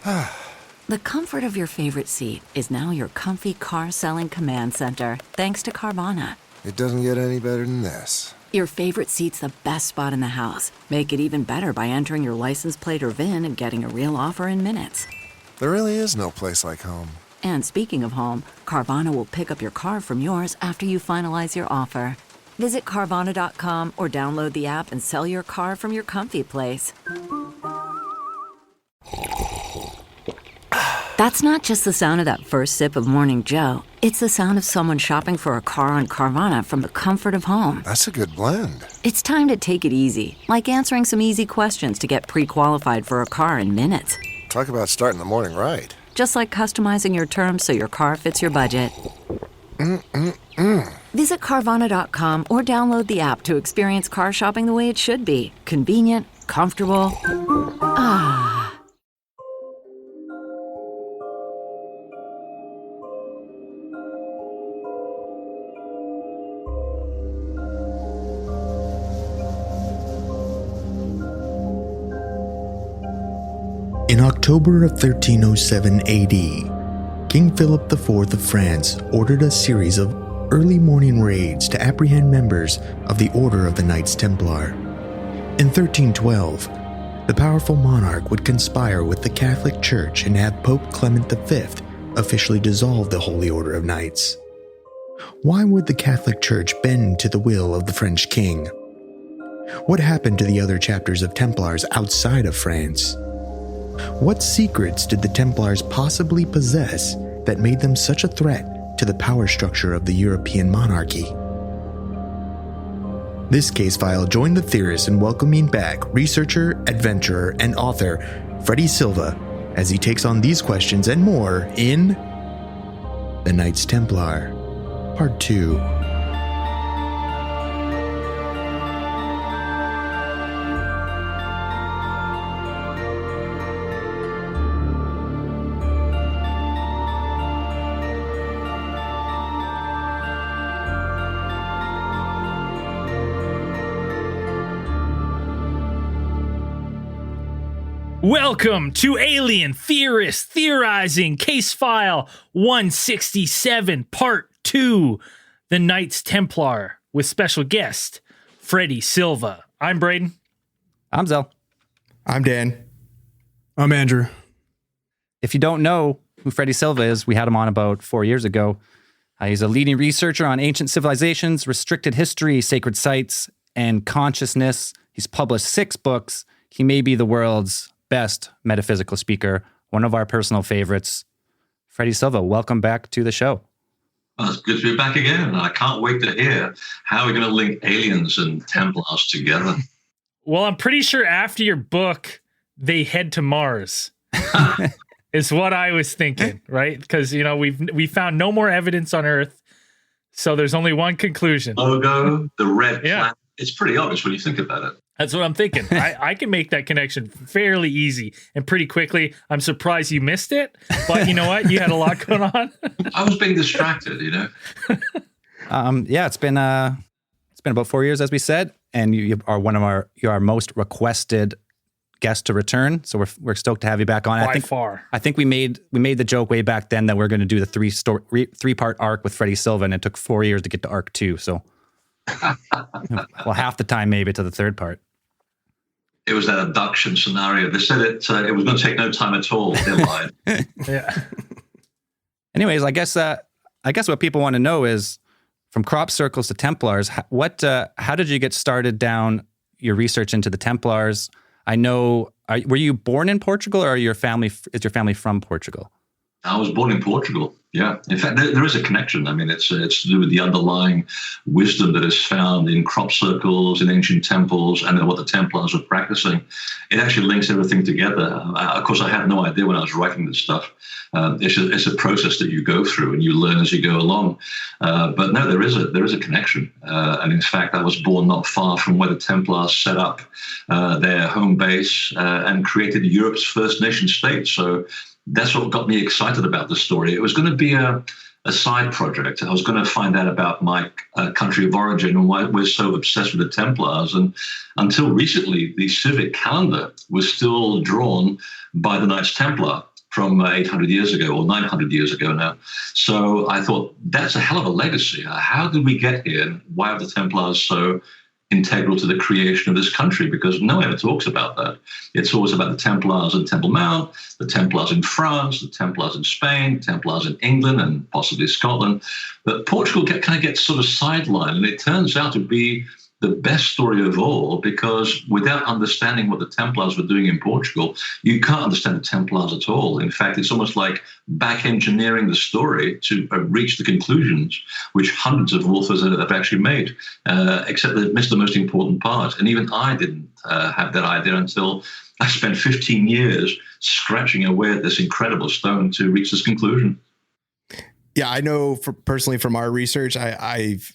The comfort of your favorite seat is now your comfy car-selling command center, thanks to Carvana. It doesn't get any better than this. Your favorite seat's the best spot in the house. Make it even better by entering your license plate or VIN and getting a real offer in minutes. There really is no place like home. And speaking of home, Carvana will pick up your car from yours after you finalize your offer. Visit Carvana.com or download the app and sell your car from your comfy place. That's not just the sound of that first sip of Morning Joe. It's the sound of someone shopping for a car on Carvana from the comfort of home. That's a good blend. It's time to take it easy, like answering some easy questions to get pre-qualified for a car in minutes. Talk about starting the morning right. Just like customizing your terms so your car fits your budget. Visit Carvana.com or download the app to experience car shopping the way it should be. Convenient, comfortable. Ah. In October of 1307 AD, King Philip IV of France ordered a series of early morning raids to apprehend members of the Order of the Knights Templar. In 1312, the powerful monarch would conspire with the Catholic Church and have Pope Clement V officially dissolve the Holy Order of Knights. Why would the Catholic Church bend to the will of the French king? What happened to the other chapters of Templars outside of France? What secrets did the Templars possibly possess that made them such a threat to the power structure of the European monarchy? This case file joined the Theorists in welcoming back researcher, adventurer, and author Freddy Silva as he takes on these questions and more in The Knights Templar, Part 2. Welcome to Alien Theorists Theorizing Case File 167 Part 2, The Knights Templar, with special guest Freddy Silva. I'm Braden. I'm Zell. I'm Dan. I'm Andrew. If you don't know who Freddy Silva is, we had him on about 4 years ago. He's a leading researcher on ancient civilizations, restricted history, sacred sites, and consciousness. He's published 6 books. He may be the world's best metaphysical speaker, one of our personal favorites. Freddy Silva, welcome back to the show. Well, it's good to be back again. I can't wait to hear how we're going to link aliens and Templars together. Well, I'm pretty sure after your book, they head to Mars. Is what I was thinking, right? Because, you know, we found no more evidence on Earth, so there's only one conclusion. Logo, the red planet. It's pretty obvious when you think about it. That's what I'm thinking. I can make that connection fairly easy and pretty quickly. I'm surprised you missed it, but you know what? You had a lot going on. I was being distracted, you know. Yeah, it's been about 4 years, as we said, and you are our most requested guest to return. So we're stoked to have you back on. By far. I think we made the joke way back then that we're going to do the three-part arc with Freddy Silva, and it took 4 years to get to arc 2. So. Well, half the time maybe to the third part. It was that abduction scenario. They said it was going to take no time at all. They lied. Yeah. Anyways, I guess what people want to know is, from crop circles to Templars, how did you get started down your research into the Templars? I know, were you born in Portugal, or is your family from Portugal? I was born in Portugal. Yeah. In fact, there is a connection. I mean, it's to do with the underlying wisdom that is found in crop circles, in ancient temples, and then what the Templars were practicing. It actually links everything together. Of course, I had no idea when I was writing this stuff. It's a process that you go through and you learn as you go along. But no, there is a connection. And in fact, I was born not far from where the Templars set up their home base and created Europe's first nation state. So that's what got me excited about the story. It was going to be a side project. I was going to find out about my country of origin and why we're so obsessed with the Templars. And until recently, the civic calendar was still drawn by the Knights Templar. from 800 years ago or 900 years ago now. So I thought, that's a hell of a legacy. How did we get here? And why are the Templars so integral to the creation of this country? Because no one ever talks about that. It's always about the Templars in Temple Mount, the Templars in France, the Templars in Spain, Templars in England, and possibly Scotland. But Portugal kind of gets sort of sidelined, and it turns out to be the best story of all, because without understanding what the Templars were doing in Portugal, you can't understand the Templars at all. In fact, it's almost like back engineering the story to reach the conclusions which hundreds of authors have actually made, except they've missed the most important part. And even I didn't have that idea until I spent 15 years scratching away at this incredible stone to reach this conclusion. Yeah, I know personally from our research, I've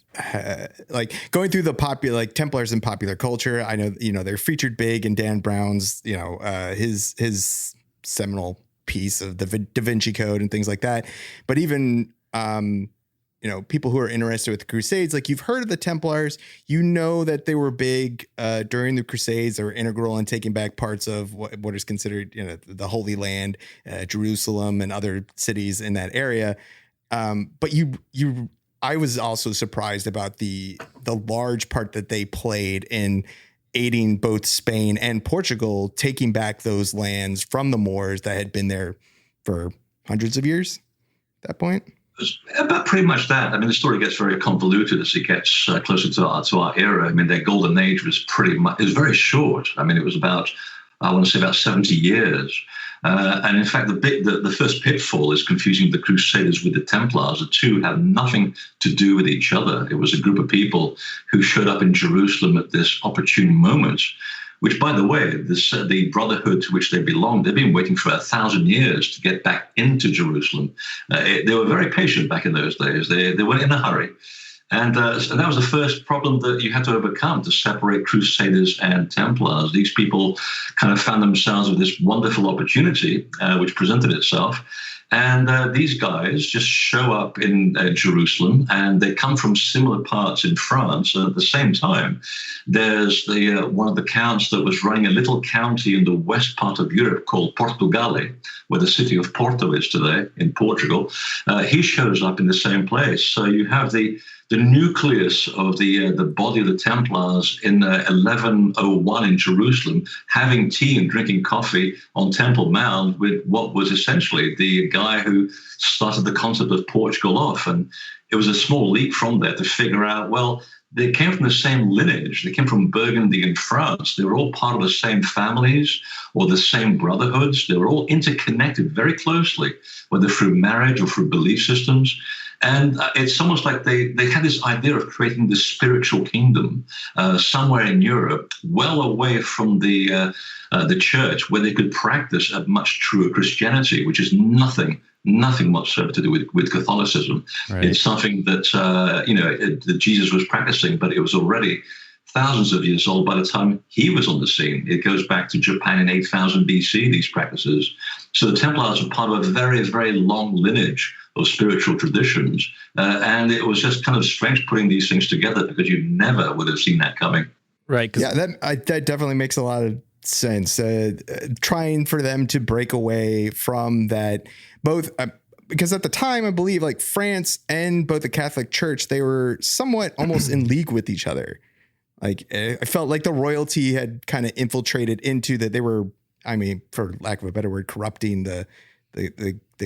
like going through the popular, like Templars in popular culture. I know, they're featured big in Dan Brown's, his seminal piece of the Da Vinci Code and things like that. But even, people who are interested with the Crusades, like you've heard of the Templars, that they were big during the Crusades. They were integral in taking back parts of what is considered, the Holy Land, Jerusalem and other cities in that area. But I was also surprised about the large part that they played in aiding both Spain and Portugal, taking back those lands from the Moors that had been there for hundreds of years at that point. About pretty much that. I mean, the story gets very convoluted as it gets closer to our era. I mean, their golden age was very short. I mean, it was about 70 years. And in fact, the first pitfall is confusing the Crusaders with the Templars. The two have nothing to do with each other. It was a group of people who showed up in Jerusalem at this opportune moment, which, by the way, the brotherhood to which they belonged, they've been waiting for 1,000 years to get back into Jerusalem. They were very patient back in those days. They weren't in a hurry. And that was the first problem that you had to overcome to separate Crusaders and Templars. These people kind of found themselves with this wonderful opportunity, which presented itself. And these guys just show up in Jerusalem, and they come from similar parts in France. And at the same time, there's one of the counts that was running a little county in the west part of Europe called Portugal, where the city of Porto is today in Portugal. He shows up in the same place. So you have the nucleus of the body of the Templars in 1101 in Jerusalem, having tea and drinking coffee on Temple Mount with what was essentially the guy who started the concept of Portugal off. And it was a small leap from there to figure out, well, they came from the same lineage. They came from Burgundy in France. They were all part of the same families or the same brotherhoods. They were all interconnected very closely, whether through marriage or through belief systems. And it's almost like they had this idea of creating this spiritual kingdom somewhere in Europe, well away from the church, where they could practice a much truer Christianity, which is nothing whatsoever to do with Catholicism. Right. It's something that that Jesus was practicing, but it was already thousands of years old by the time he was on the scene. It goes back to Japan in 8000 BC, these practices. So the Templars are part of a very, very long lineage of spiritual traditions. And it was just kind of strange putting these things together, because you never would have seen that coming. Right. Yeah, that definitely makes a lot of sense. Trying for them to break away from that, both because at the time, I believe like France and both the Catholic Church, they were somewhat almost in league with each other. Like I felt like the royalty had kind of infiltrated into that. They were, I mean, for lack of a better word, corrupting the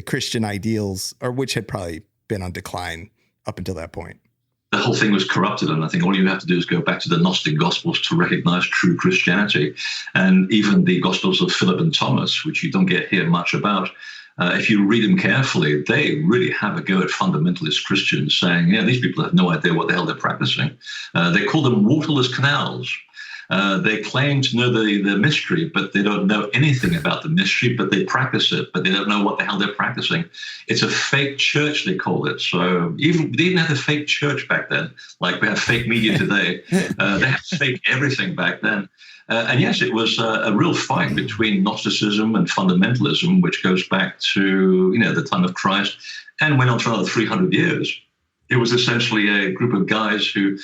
Christian ideals, or which had probably been on decline up until that point. The whole thing was corrupted, and I think all you have to do is go back to the Gnostic Gospels to recognize true Christianity. And even the Gospels of Philip and Thomas, which you don't hear much about, if you read them carefully, they really have a go at fundamentalist Christians, saying, these people have no idea what the hell they're practicing. They call them waterless canals. They claim to know the mystery, but they don't know anything about the mystery, but they practice it, but they don't know what the hell they're practicing. It's a fake church, they call it. So they didn't have a fake church back then, like we have fake media today. They had fake everything back then. And yes, it was a real fight between Gnosticism and fundamentalism, which goes back to the time of Christ and went on for another 300 years. It was essentially a group of guys who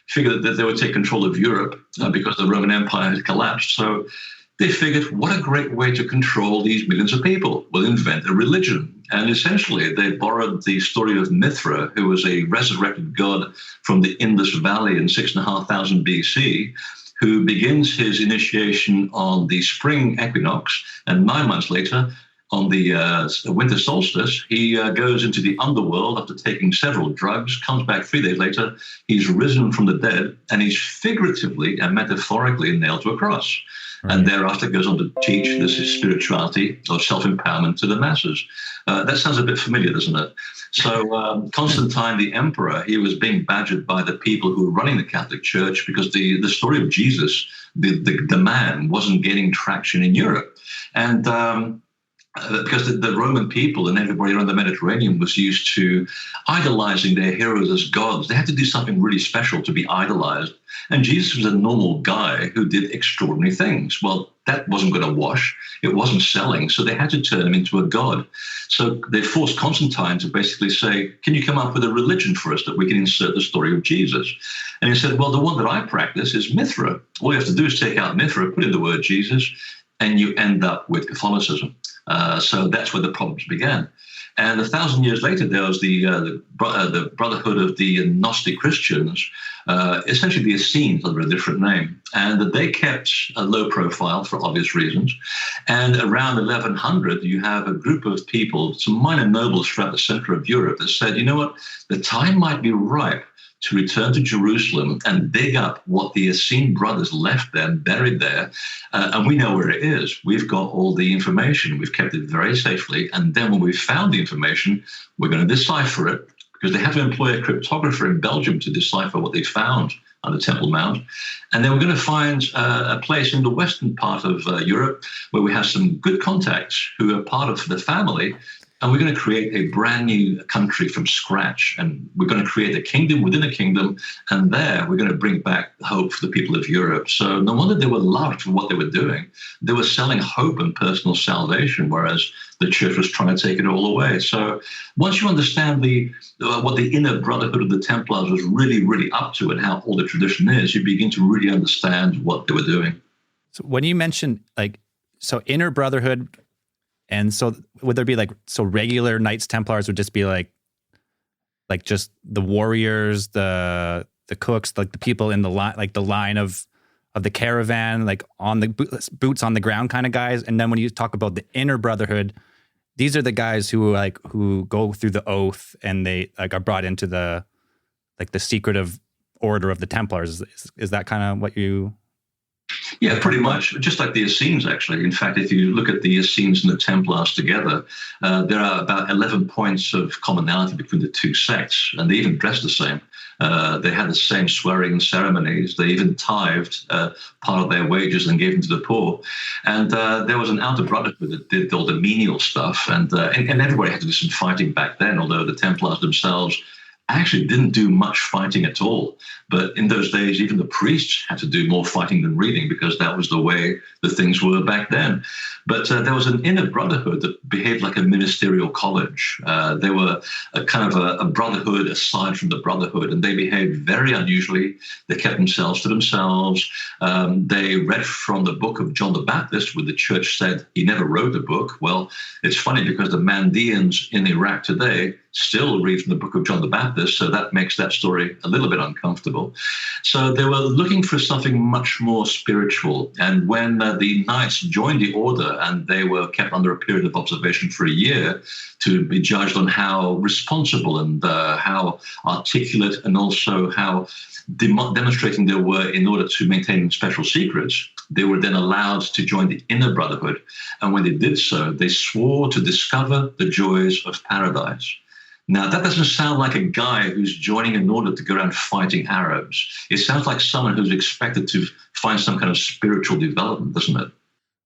figured that they would take control of Europe because the Roman Empire had collapsed. So they figured, what a great way to control these millions of people. We'll invent a religion. And essentially, they borrowed the story of Mithra, who was a resurrected god from the Indus Valley in 6,500 BC, who begins his initiation on the spring equinox, and 9 months later, on the winter solstice, he goes into the underworld after taking several drugs, comes back 3 days later, he's risen from the dead, and he's figuratively and metaphorically nailed to a cross. Right. And thereafter goes on to teach this spirituality or self-empowerment to the masses. That sounds a bit familiar, doesn't it? So Constantine, the emperor, he was being badgered by the people who were running the Catholic Church because the story of Jesus, the man, wasn't gaining traction in Europe. And because the Roman people and everybody around the Mediterranean was used to idolizing their heroes as gods. They had to do something really special to be idolized. And Jesus was a normal guy who did extraordinary things. Well, that wasn't going to wash. It wasn't selling. So they had to turn him into a god. So they forced Constantine to basically say, can you come up with a religion for us that we can insert the story of Jesus? And he said, well, the one that I practice is Mithra. All you have to do is take out Mithra, put in the word Jesus, and you end up with Catholicism. So that's where the problems began. And 1,000 years later, there was the Brotherhood of the Gnostic Christians, essentially the Essenes under a different name. And they kept a low profile for obvious reasons. And around 1100, you have a group of people, some minor nobles throughout the center of Europe, that said, you know what, the time might be ripe to return to Jerusalem and dig up what the Essene brothers left there, buried there. And we know where it is. We've got all the information. We've kept it very safely. And then when we've found the information, we're going to decipher it, because they have to employ a cryptographer in Belgium to decipher what they found on the Temple Mount. And then we're going to find a place in the western part of Europe where we have some good contacts who are part of the family. And we're going to create a brand new country from scratch. And we're going to create a kingdom within a kingdom. And there we're going to bring back hope for the people of Europe. So no wonder they were loved for what they were doing. They were selling hope and personal salvation, whereas the church was trying to take it all away. So once you understand what the inner brotherhood of the Templars was really, really up to and how all the tradition is, you begin to really understand what they were doing. So when you mentioned, so inner brotherhood, and so would there be so regular Knights Templars would just be like just the warriors, the cooks, the people in the line, the line of the caravan, on the boots on the ground kind of guys. And then when you talk about the inner brotherhood, these are the guys who go through the oath and they are brought into the the secretive order of the Templars. Is that kind of what you? Yeah, pretty much. Just like the Essenes, actually. In fact, if you look at the Essenes and the Templars together, there are about 11 points of commonality between the two sects, and they even dress the same. They had the same swearing ceremonies. They even tithed part of their wages and gave them to the poor. And there was an outer brotherhood that did all the menial stuff, and everybody had to do some fighting back then, although the Templars themselves actually didn't do much fighting at all. But in those days, even the priests had to do more fighting than reading, because that was the way the things were back then. But there was an inner brotherhood that behaved like a ministerial college. They were a kind of a brotherhood aside from the brotherhood, and they behaved very unusually. They kept themselves to themselves. They read from the book of John the Baptist, where the church said he never wrote the book. Well, it's funny because the Mandeans in Iraq today still read from the book of John the Baptist, so that makes that story a little bit uncomfortable. So they were looking for something much more spiritual. And when the Knights joined the order, and they were kept under a period of observation for a year to be judged on how responsible and how articulate, and also how demonstrating they were in order to maintain special secrets, they were then allowed to join the inner brotherhood. And when they did so, they swore to discover the joys of paradise. Now, that doesn't sound like a guy who's joining an order to go around fighting Arabs. It sounds like someone who's expected to find some kind of spiritual development, doesn't it?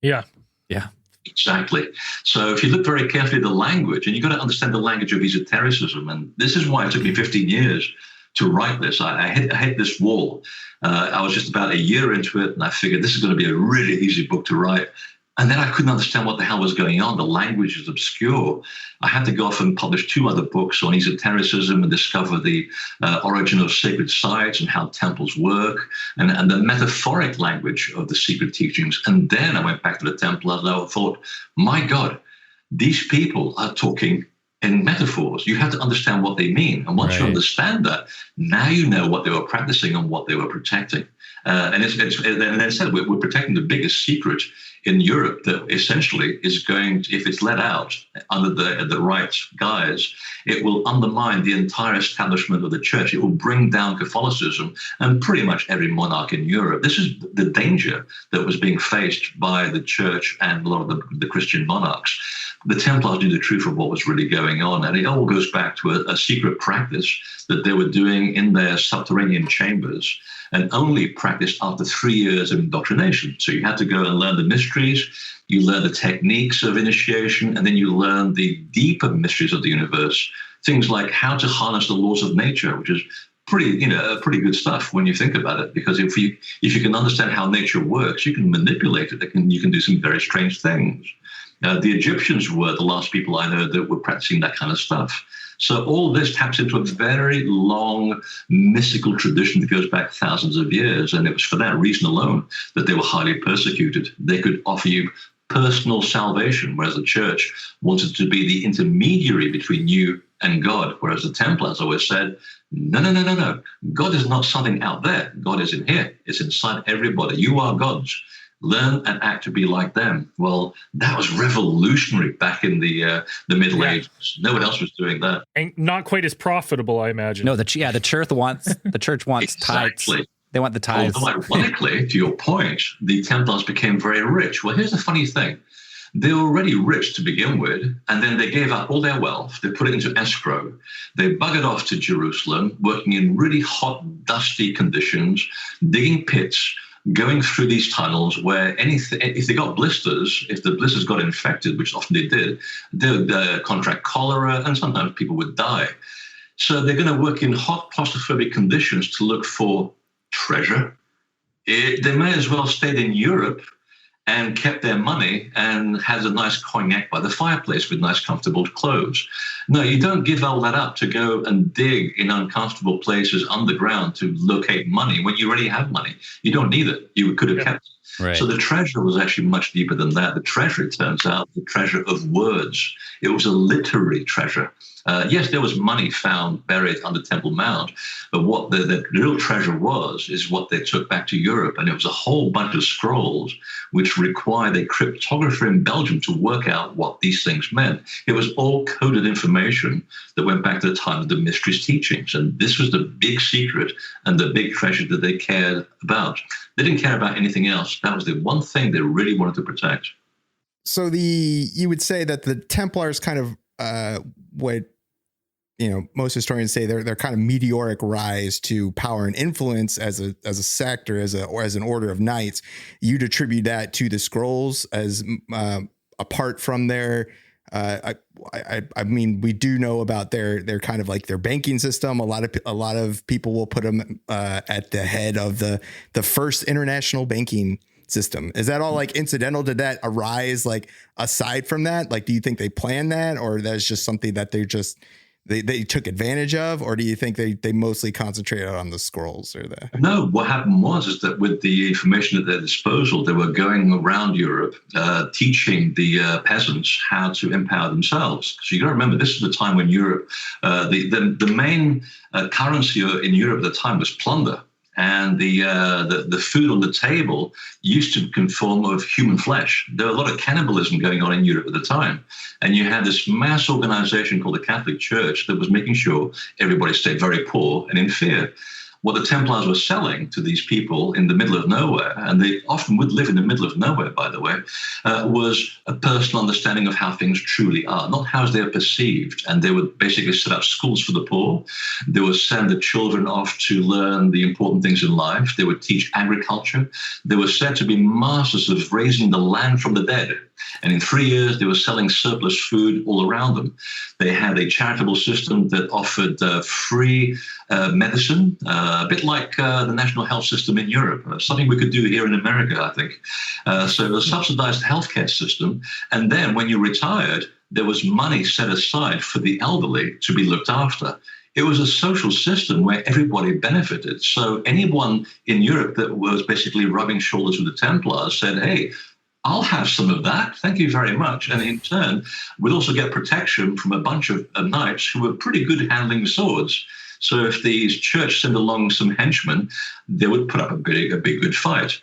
Yeah. Yeah. Exactly. So if you look very carefully at the language, and you've got to understand the language of esotericism, and this is why it took me 15 years to write this. I hit this wall. I was just about a year into it, and I figured this is going to be a really easy book to write. And then I couldn't understand what the hell was going on. The language is obscure. I had to go off and publish 2 other books on esotericism and discover the origin of sacred sites and how temples work and the metaphoric language of the secret teachings. And then I went back to the Templars and I thought, my God, these people are talking in metaphors. You have to understand what they mean. And once you understand that, now you know what they were practicing and what they were protecting. And they said, we're protecting the biggest secret in Europe that essentially is going to, if it's let out under the right guise, it will undermine the entire establishment of the church. It will bring down Catholicism and pretty much every monarch in Europe. This is the danger that was being faced by the church and a lot of the Christian monarchs. The Templars knew the truth of what was really going on, and it all goes back to a secret practice that they were doing in their subterranean chambers, and only practiced after 3 years of indoctrination. So you had to go and learn the mysteries, you learn the techniques of initiation, and then you learn the deeper mysteries of the universe. Things like how to harness the laws of nature, which is pretty good stuff when you think about it. Because if you can understand how nature works, you can manipulate it. You can do some very strange things. The Egyptians were the last people I know that were practicing that kind of stuff. So all this taps into a very long mystical tradition that goes back thousands of years. And it was for that reason alone that they were highly persecuted. They could offer you personal salvation, whereas the church wanted to be the intermediary between you and God, whereas the Templars always said, no. God is not something out there. God is in here. It's inside everybody. You are God's. Learn and act to be like them. Well, that was revolutionary back in the Middle Ages. No one else was doing that, and not quite as profitable, I imagine. No, the church wants tithes. They want the tithes. Although ironically, to your point, the Templars became very rich. Well, here's the funny thing. They were already rich to begin with, and then they gave up all their wealth. They put it into escrow. They buggered off to Jerusalem, working in really hot, dusty conditions, digging pits, going through these tunnels where if they got blisters, if the blisters got infected, which often they did, they would contract cholera, and sometimes people would die. So they're going to work in hot, claustrophobic conditions to look for treasure. They may as well stayed in Europe and kept their money and had a nice cognac by the fireplace with nice, comfortable clothes. No, you don't give all that up to go and dig in uncomfortable places underground to locate money when you already have money. You don't need it. You could have kept it. Right. So the treasure was actually much deeper than that. The treasure, it turns out, the treasure of words. It was a literary treasure. Yes, there was money found buried under Temple Mount, but what the real treasure is what they took back to Europe. And it was a whole bunch of scrolls which required a cryptographer in Belgium to work out what these things meant. It was all coded information that went back to the time of the mysteries teachings. And this was the big secret and the big treasure that they cared about. They didn't care about anything else. That was the one thing they really wanted to protect. So you would say that the Templars kind of what most historians say they're kind of meteoric rise to power and influence as a sect or as an order of knights. You'd attribute that to the scrolls as apart from their. I mean, we do know about their kind of like their banking system. A lot of people will put them at the head of the first international banking system. Is that all like incidental? Did that arise like aside from that? Like, do you think they planned that, or that's just something that they took advantage of, or do you think they mostly concentrated on the scrolls or the? No, what happened is that with the information at their disposal, they were going around Europe teaching the peasants how to empower themselves. So you got to remember, this is the time when Europe, the main currency in Europe at the time was plunder. And the food on the table used to conform of human flesh. There was a lot of cannibalism going on in Europe at the time. And you had this mass organization called the Catholic Church that was making sure everybody stayed very poor and in fear. What the Templars were selling to these people in the middle of nowhere, and they often would live in the middle of nowhere, by the way, was a personal understanding of how things truly are, not how they're perceived. And they would basically set up schools for the poor. They would send the children off to learn the important things in life. They would teach agriculture. They were said to be masters of raising the land from the dead. And in 3 years, they were selling surplus food all around them. They had a charitable system that offered free medicine, a bit like the national health system in Europe, something we could do here in America, I think. So a subsidized healthcare system. And then when you retired, there was money set aside for the elderly to be looked after. It was a social system where everybody benefited. So anyone in Europe that was basically rubbing shoulders with the Templars said, hey, I'll have some of that. Thank you very much. And in turn, we'll also get protection from a bunch of knights who were pretty good at handling swords. So if the church sent along some henchmen, they would put up a big good fight.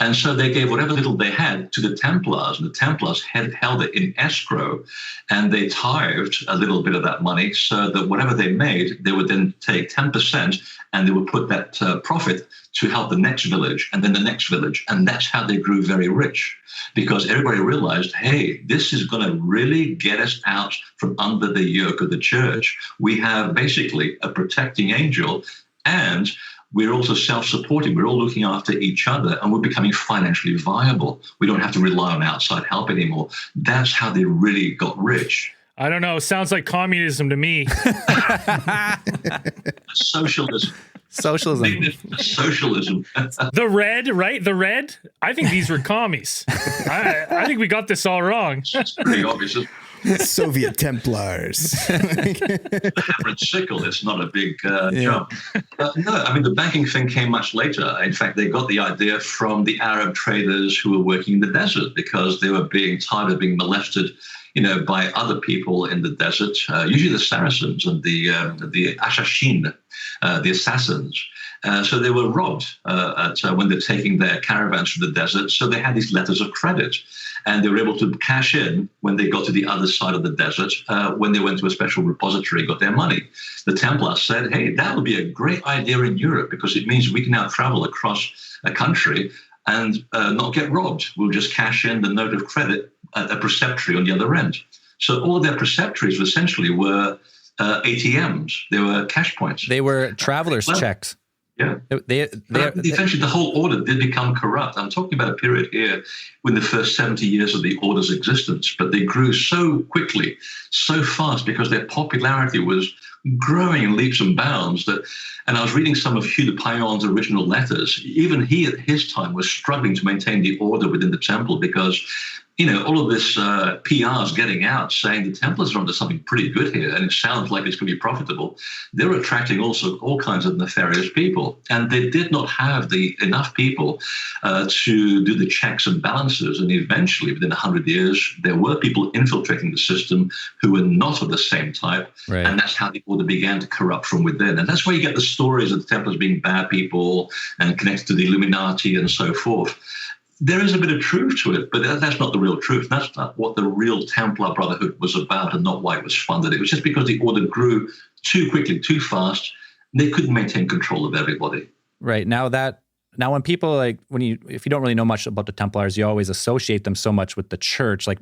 And so they gave whatever little they had to the Templars, and the Templars held it in escrow, and they tithed a little bit of that money so that whatever they made, they would then take 10% and they would put that profit to help the next village and then the next village. And that's how they grew very rich, because everybody realized, hey, this is going to really get us out from under the yoke of the church. We have basically a protecting angel, and we're also self-supporting. We're all looking after each other, and we're becoming financially viable. We don't have to rely on outside help anymore. That's how they really got rich. I don't know. Sounds like communism to me. Socialism. Socialism. The red, right? The red. I think these were commies. I think we got this all wrong. It's pretty obvious. Soviet Templars. Hammer and sickle, it's not a big jump. No, I mean, the banking thing came much later. In fact, they got the idea from the Arab traders who were working in the desert, because they were being tired of being molested, by other people in the desert, usually the Saracens and the Ashashin, the assassins. So they were robbed when they're taking their caravans from the desert. So they had these letters of credit, and they were able to cash in when they got to the other side of the desert, when they went to a special repository and got their money. The Templars said, hey, that would be a great idea in Europe, because it means we can now travel across a country and not get robbed. We'll just cash in the note of credit at a preceptory on the other end. So all their preceptories essentially were ATMs. They were cash points. They were traveler's checks. Yeah. Eventually, the whole order did become corrupt. I'm talking about a period here in the first 70 years of the order's existence, but they grew so quickly, so fast, because their popularity was growing in leaps and bounds. And I was reading some of Hugh de Payon's original letters. Even he, at his time, was struggling to maintain the order within the temple, because all of this PR is getting out saying the Templars are onto something pretty good here, and it sounds like it's going to be profitable. They're attracting also all kinds of nefarious people, and they did not have enough people to do the checks and balances. And eventually, within 100 years, there were people infiltrating the system who were not of the same type, right. And that's how the order began to corrupt from within. And that's where you get the stories of the Templars being bad people and connected to the Illuminati and so forth. There is a bit of truth to it, but that's not the real truth. That's not what the real Templar Brotherhood was about, and not why it was funded. It was just because the order grew too quickly, too fast. They couldn't maintain control of everybody. Right. Now when people if you don't really know much about the Templars, you always associate them so much with the church, like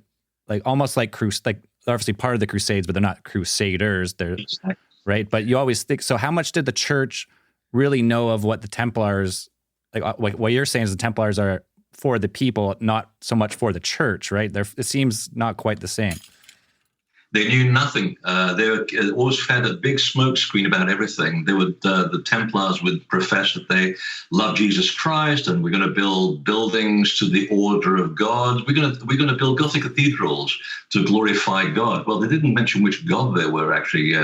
almost like obviously part of the Crusades, but they're not crusaders. They're exactly. Right. But you always think, so how much did the church really know of what the Templars, like what you're saying is the Templars are for the people, not so much for the church, right? It seems not quite the same. They knew nothing. They were always fed a big smoke screen about everything. The Templars would profess that they love Jesus Christ, and we're going to build buildings to the order of God. We're going to build Gothic cathedrals to glorify God. Well, they didn't mention which God they were actually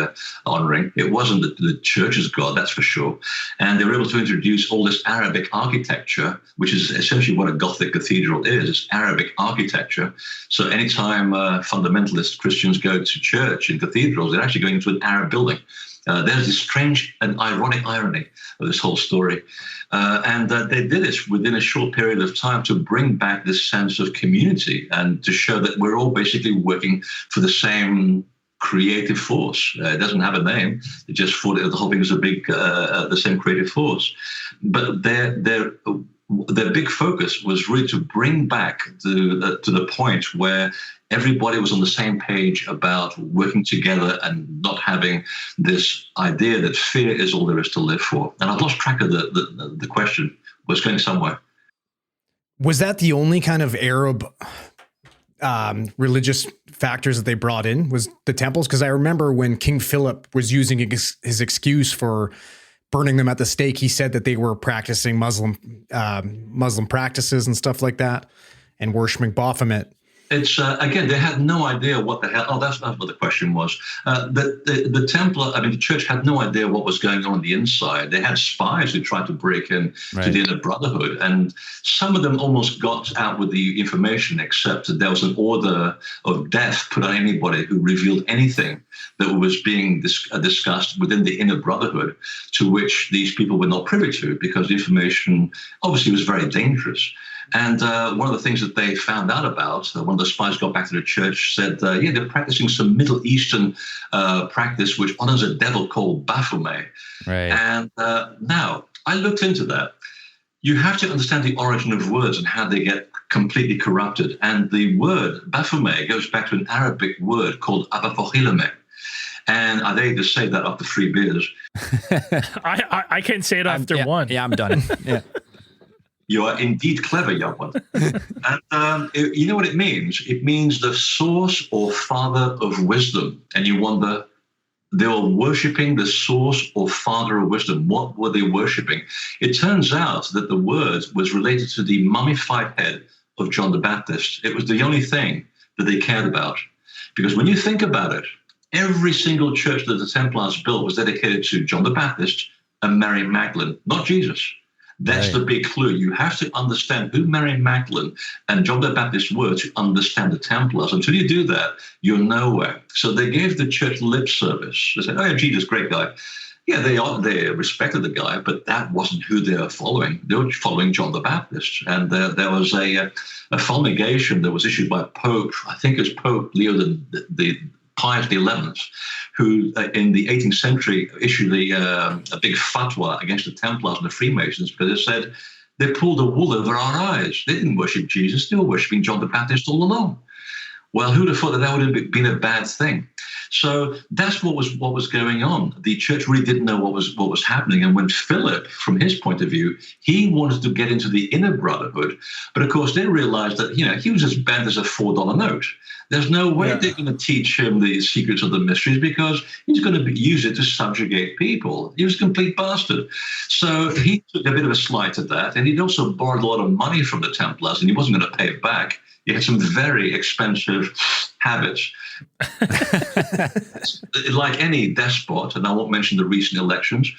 honoring. It wasn't the church's God, that's for sure. And they were able to introduce all this Arabic architecture, which is essentially what a Gothic cathedral is. It's Arabic architecture. So anytime fundamentalist Christians go to church in cathedrals, they're actually going into an Arab building. There's this strange and ironic irony of this whole story. And they did this within a short period of time to bring back this sense of community and to show that we're all basically working for the same creative force. It doesn't have a name. They just thought the whole thing was the same creative force. But their big focus was really to bring back to the point where everybody was on the same page about working together and not having this idea that fear is all there is to live for. And I've lost track of the question. Was going somewhere. Was that the only kind of Arab religious factors that they brought in was the temples. Because I remember when King Philip was using his excuse for burning them at the stake, he said that they were practicing Muslim practices and stuff like that and worshiping Baphomet. It's again, they had no idea what the hell. Oh, that's what the question was. The Templar, I mean, the church had no idea what was going on the inside. They had spies who tried to break in to the inner brotherhood, and some of them almost got out with the information, except that there was an order of death put on anybody who revealed anything that was being discussed within the inner brotherhood, to which these people were not privy to, because the information obviously was very dangerous. And one of the things that they found out about, one of the spies got back to the church, said, they're practicing some Middle Eastern practice which honors a devil called Baphomet. Right. And now, I looked into that. You have to understand the origin of words and how they get completely corrupted. And the word Baphomet goes back to an Arabic word called abafohilame. And I dare to say that after 3 beers. I can't say it after one. Yeah, I'm done. Yeah. You are indeed clever, young one. And you know what it means? It means the source or father of wisdom. And you wonder, they were worshipping the source or father of wisdom. What were they worshipping? It turns out that the word was related to the mummified head of John the Baptist. It was the only thing that they cared about. Because when you think about it, every single church that the Templars built was dedicated to John the Baptist and Mary Magdalene, not Jesus. That's the big clue. You have to understand who Mary Magdalene and John the Baptist were to understand the Templars. Until you do that, you're nowhere. So they gave the church lip service. They said, oh, yeah, Jesus, great guy. Yeah, they respected the guy, but that wasn't who they were following. They were following John the Baptist. And there was a fulmination that was issued by Pope, I think it was Pope Leo the Pius XI, who in the 18th century issued a big fatwa against the Templars and the Freemasons, because it said they pulled the wool over our eyes. They didn't worship Jesus. They were worshiping John the Baptist all along. Well, who'd have thought that would have been a bad thing? So that's what was going on. The church really didn't know what was happening. And when Philip, from his point of view, he wanted to get into the inner brotherhood, but of course they realized that he was as bad as a $4 note. There's no way they're going to teach him the secrets of the mysteries, because he's going to use it to subjugate people. He was a complete bastard. So he took a bit of a slight at that, and he'd also borrowed a lot of money from the Templars, and he wasn't going to pay it back. He had some very expensive habits. Like any despot, and I won't mention the recent elections,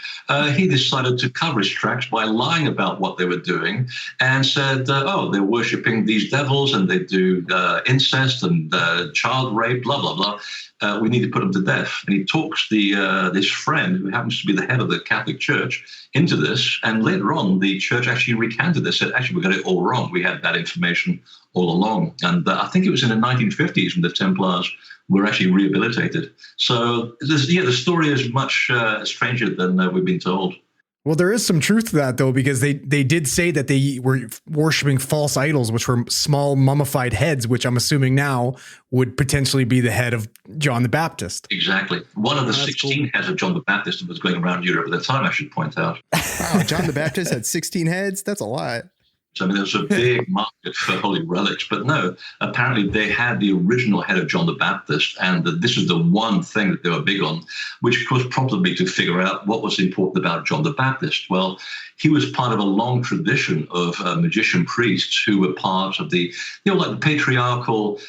he decided to cover his tracks by lying about what they were doing, and said, they're worshipping these devils, and they do incest and child rape, blah, blah, blah. We need to put them to death. And he talks this friend, who happens to be the head of the Catholic Church, into this. And later on, the church actually recanted this, said, actually, we got it all wrong. We had that information all along. And I think it was in the 1950s when the Templars were actually rehabilitated. So the story is much stranger than we've been told. Well, there is some truth to that, though, because they did say that they were worshiping false idols, which were small mummified heads, which I'm assuming now would potentially be the head of John the Baptist. Exactly. One of the 16 heads of John the Baptist that was going around Europe at the time, I should point out. Wow, John the Baptist had 16 heads? That's a lot. So, I mean, there's a big market for holy relics, but no, apparently they had the original head of John the Baptist, and this was the one thing that they were big on, which of course prompted me to figure out what was important about John the Baptist. Well, he was part of a long tradition of magician priests who were part of the, like the patriarchal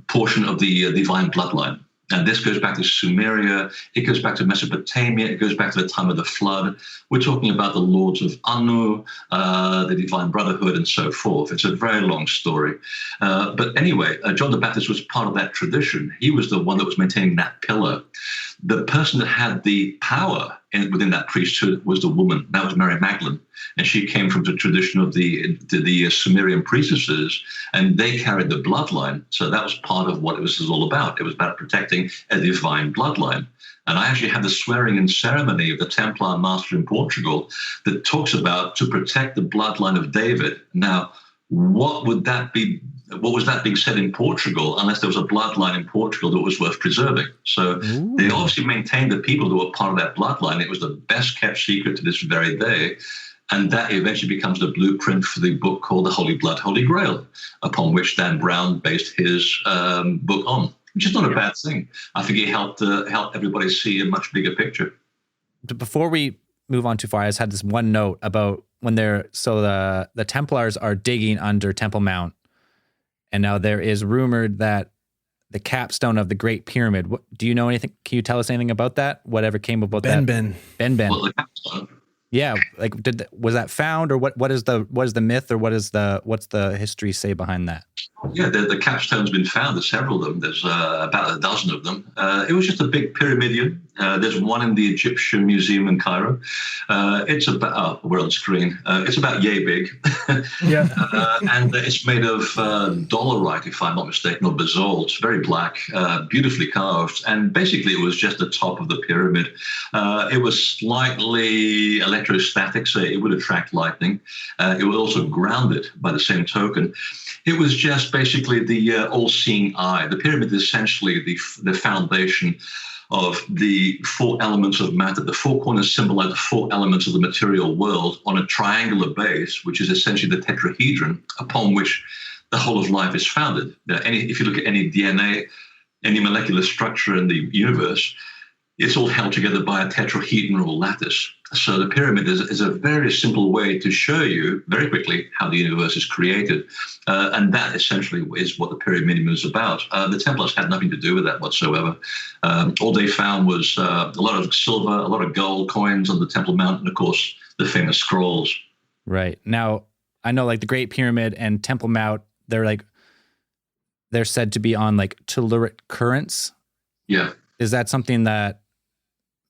portion of the divine bloodline. And this goes back to Sumeria, it goes back to Mesopotamia, it goes back to the time of the flood. We're talking about the lords of Anu, the divine brotherhood, and so forth. It's a very long story. But anyway, John the Baptist was part of that tradition. He was the one that was maintaining that pillar. The person that had the power within that priesthood was the woman. That was Mary Magdalene. And she came from the tradition of the Sumerian priestesses, and they carried the bloodline. So that was part of what it was all about. It was about protecting a divine bloodline. And I actually had the swearing-in ceremony of the Templar master in Portugal that talks about to protect the bloodline of David. Now, what would that be? What was that being said in Portugal, unless there was a bloodline in Portugal that was worth preserving? So they obviously maintained the people who were part of that bloodline. It was the best kept secret to this very day. And that eventually becomes the blueprint for the book called The Holy Blood, Holy Grail, upon which Dan Brown based his book on, which is not a bad thing. I think it helped everybody see a much bigger picture. Before we move on too far, I just had this one note about when the Templars are digging under Temple Mount, and now there is rumored that the capstone of the Great Pyramid. Do you know anything? Can you tell us anything about that? Whatever came about that? Ben. Well, the capstone. Yeah, like was that found, or what is the myth, or what's the history say behind that? Yeah, the capstone's been found. There's several of them. There's about a dozen of them. It was just a big pyramidion. There's one in the Egyptian Museum in Cairo. It's about, we're on screen. It's about yay big. Yeah. And it's made of dolerite, if I'm not mistaken, or basalt. Very black, beautifully carved. And basically it was just the top of the pyramid. It was slightly electrostatic, so it would attract lightning. It would also ground it by the same token. It was just basically the all-seeing eye. The pyramid is essentially the foundation of the four elements of matter. The four corners symbolize the four elements of the material world on a triangular base, which is essentially the tetrahedron upon which the whole of life is founded. If you look at any DNA, any molecular structure in the universe, it's all held together by a tetrahedral lattice. So the pyramid is a very simple way to show you very quickly how the universe is created. And that essentially is what the pyramid is about. The Templars had nothing to do with that whatsoever. All they found was a lot of silver, a lot of gold coins on the Temple Mount, and of course, the famous scrolls. Right. Now, I know like the Great Pyramid and Temple Mount, they're said to be on like telluric currents. Yeah. Is that something that,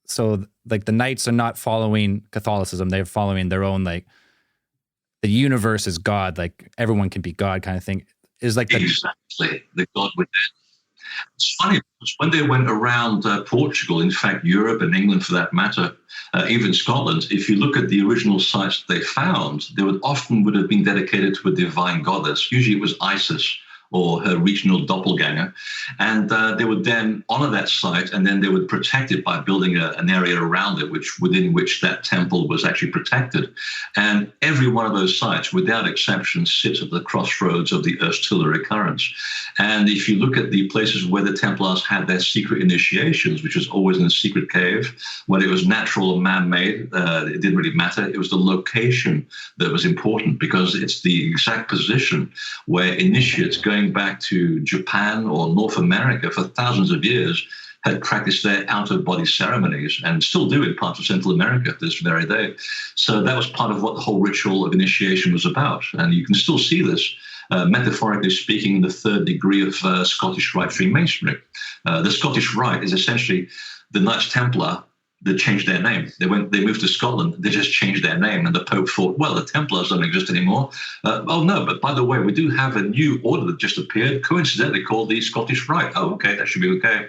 so like the Knights are not following Catholicism, they're following their own, like the universe is God, like everyone can be God kind of thing. Is like exactly the God within. It's funny because when they went around Portugal, in fact, Europe and England for that matter, even Scotland, if you look at the original sites they found, they would have been dedicated to a divine goddess. Usually it was Isis or her regional doppelganger. And they would then honor that site, and then they would protect it by building an area around it, within which that temple was actually protected. And every one of those sites, without exception, sits at the crossroads of the Earth's telluric currents. And if you look at the places where the Templars had their secret initiations, which was always in a secret cave, whether it was natural or man-made, it didn't really matter. It was the location that was important, because it's the exact position where initiates going back to Japan or North America for thousands of years had practiced their out-of-body ceremonies, and still do in parts of Central America to this very day. So that was part of what the whole ritual of initiation was about. And you can still see this, metaphorically speaking, in the third degree of Scottish Rite Freemasonry. The Scottish Rite is essentially the Knights Templar that changed their name. They moved to Scotland, they just changed their name, and the Pope thought, well, the Templars don't exist anymore. Oh no, but by the way, we do have a new order that just appeared, coincidentally called the Scottish Rite. Oh, okay, that should be okay.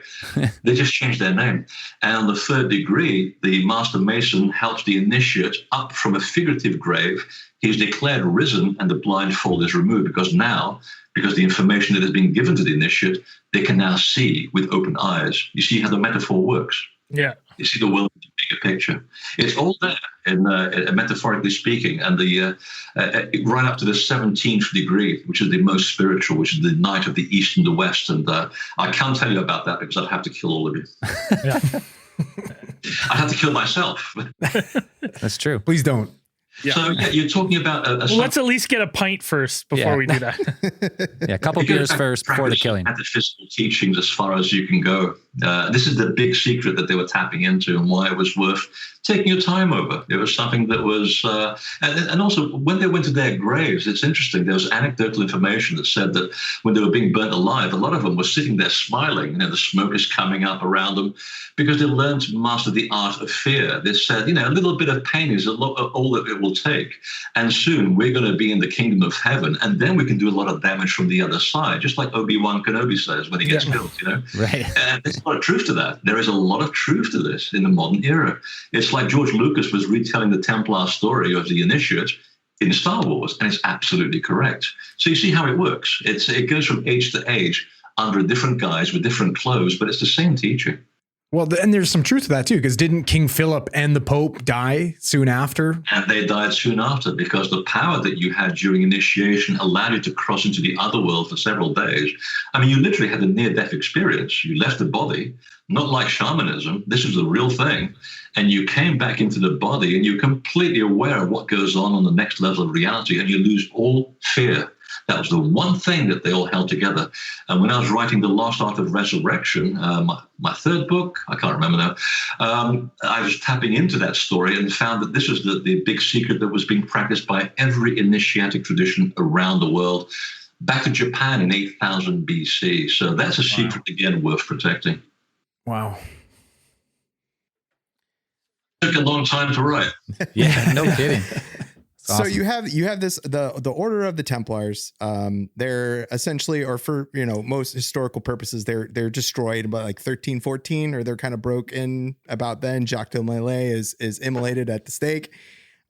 They just changed their name. And on the third degree, the Master Mason helps the initiate up from a figurative grave. He's declared risen, and the blindfold is removed, because the information that has been given to the initiate, they can now see with open eyes. You see how the metaphor works? Yeah. You see the world in the bigger picture. It's all there, in metaphorically speaking, and right up to the 17th degree, which is the most spiritual, which is the night of the East and the West. And I can't tell you about that because I'd have to kill all of you. Yeah. I'd have to kill myself. That's true. Please don't. Yeah. So you're talking about let's at least get a pint first before we do that. Yeah, a couple beers first before the killing. Metaphysical teachings as far as you can go. This is the big secret that they were tapping into, and why it was worth taking your time over. It was something that was, and also when they went to their graves, it's interesting. There was anecdotal information that said that when they were being burnt alive, a lot of them were sitting there smiling. The smoke is coming up around them, because they learned to master the art of fear. They said, a little bit of pain is all that it will take, and soon we're going to be in the kingdom of heaven, and then we can do a lot of damage from the other side, just like Obi-Wan Kenobi says when he gets killed. Right. And there's a lot of truth to that. There is a lot of truth to this in the modern era. It's like George Lucas was retelling the Templar story of the initiate in Star Wars, and it's absolutely correct. So you see how it works. It goes from age to age under a different guise with different clothes, but it's the same teaching. Well, and there's some truth to that too, because didn't King Philip and the Pope die soon after? And they died soon after, because the power that you had during initiation allowed you to cross into the other world for several days. I mean, you literally had a near-death experience. You left the body, not like shamanism. This was the real thing. And you came back into the body and you're completely aware of what goes on the next level of reality, and you lose all fear. That was the one thing that they all held together. And when I was writing The Lost Art of Resurrection, my third book, I can't remember now, I was tapping into that story and found that this was the big secret that was being practiced by every initiatic tradition around the world, back to Japan in 8000 BC. So that's a secret, again, worth protecting. Wow. Took a long time to write. Yeah, no kidding. So you have this the Order of the Templars. They're essentially, or for most historical purposes, they're destroyed about like 1314, or they're kind of broken about then. Jacques de Molay is immolated at the stake.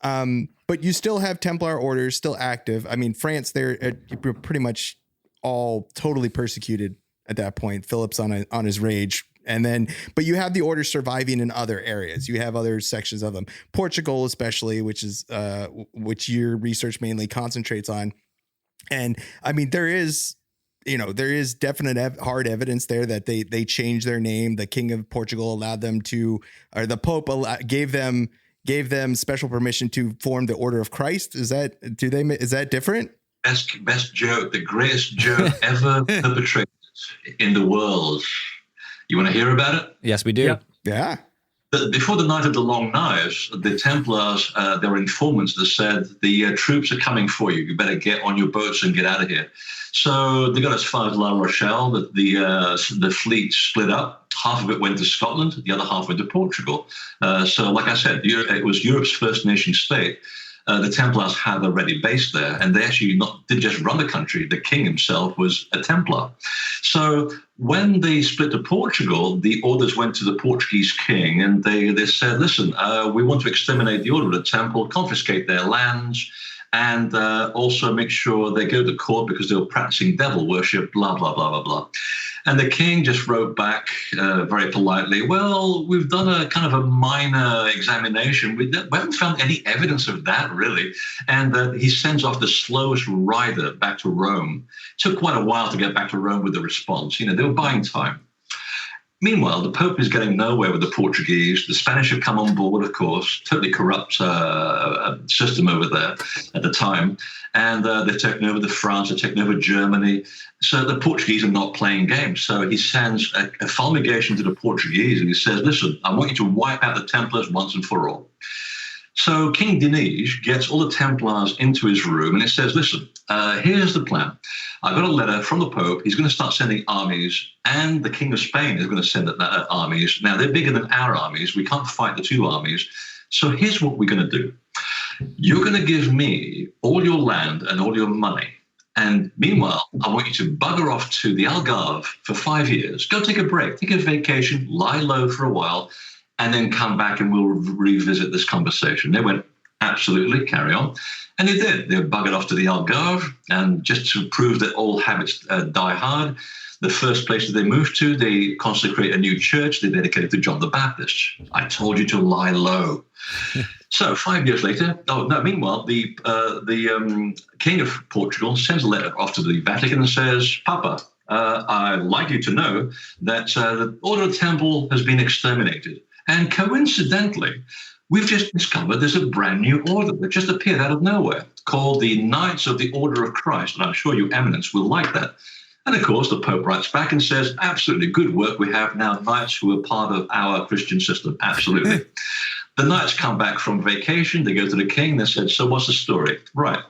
But you still have Templar orders still active. I mean, France, they're pretty much all totally persecuted at that point. Philip's on his rage. And then, but you have the order surviving in other areas. You have other sections of them. Portugal, especially, which is which your research mainly concentrates on. And I mean, there is definite hard evidence there that they changed their name. The King of Portugal allowed them to, or the Pope gave them special permission to form the Order of Christ. Is that different? Best joke, the greatest joke ever perpetrated in the world. You want to hear about it? Yes, we do. Yep. Yeah. Before the Night of the Long Knives, the Templars, there were informants that said, the troops are coming for you. You better get on your boats and get out of here. So they got as far as La Rochelle. The fleet split up. Half of it went to Scotland. The other half went to Portugal. So like I said, it was Europe's first nation state. The Templars had already based there, and they actually didn't just run the country. The king himself was a Templar. So when they split to Portugal, the orders went to the Portuguese king, and they said, listen, we want to exterminate the Order of the Temple, confiscate their lands, and also make sure they go to court because they were practicing devil worship, blah, blah, blah, blah, blah. And the king just wrote back very politely, well, we've done a kind of a minor examination. We haven't found any evidence of that, really. And he sends off the slowest rider back to Rome. It took quite a while to get back to Rome with the response. They were buying time. Meanwhile, the Pope is getting nowhere with the Portuguese. The Spanish have come on board, of course, totally corrupt system over there at the time. And they've taken over France, they've taken over Germany. So the Portuguese are not playing games. So he sends a fulmination to the Portuguese, and he says, listen, I want you to wipe out the Templars once and for all. So King Dinis gets all the Templars into his room, and he says, listen, here's the plan. I got a letter from the Pope. He's going to start sending armies, and the King of Spain is going to send armies. Now, they're bigger than our armies. We can't fight the two armies. So here's what we're going to do. You're going to give me all your land and all your money. And meanwhile, I want you to bugger off to the Algarve for 5 years. Go take a break, take a vacation, lie low for a while, and then come back and we'll revisit this conversation. They went, absolutely, carry on. And they did. They buggered off to the Algarve, and just to prove that all habits die hard, the first place that they moved to, they consecrate a new church. They dedicate it to John the Baptist. I told you to lie low. So 5 years later, meanwhile, the King of Portugal sends a letter off to the Vatican and says, Papa, I'd like you to know that the Order of the Temple has been exterminated. And coincidentally, we've just discovered there's a brand new order that just appeared out of nowhere called the Knights of the Order of Christ. And I'm sure your eminence will like that. And of course, the Pope writes back and says, absolutely, good work. We have now knights who are part of our Christian system. Absolutely. The knights come back from vacation. They go to the king. They said, so what's the story? Right.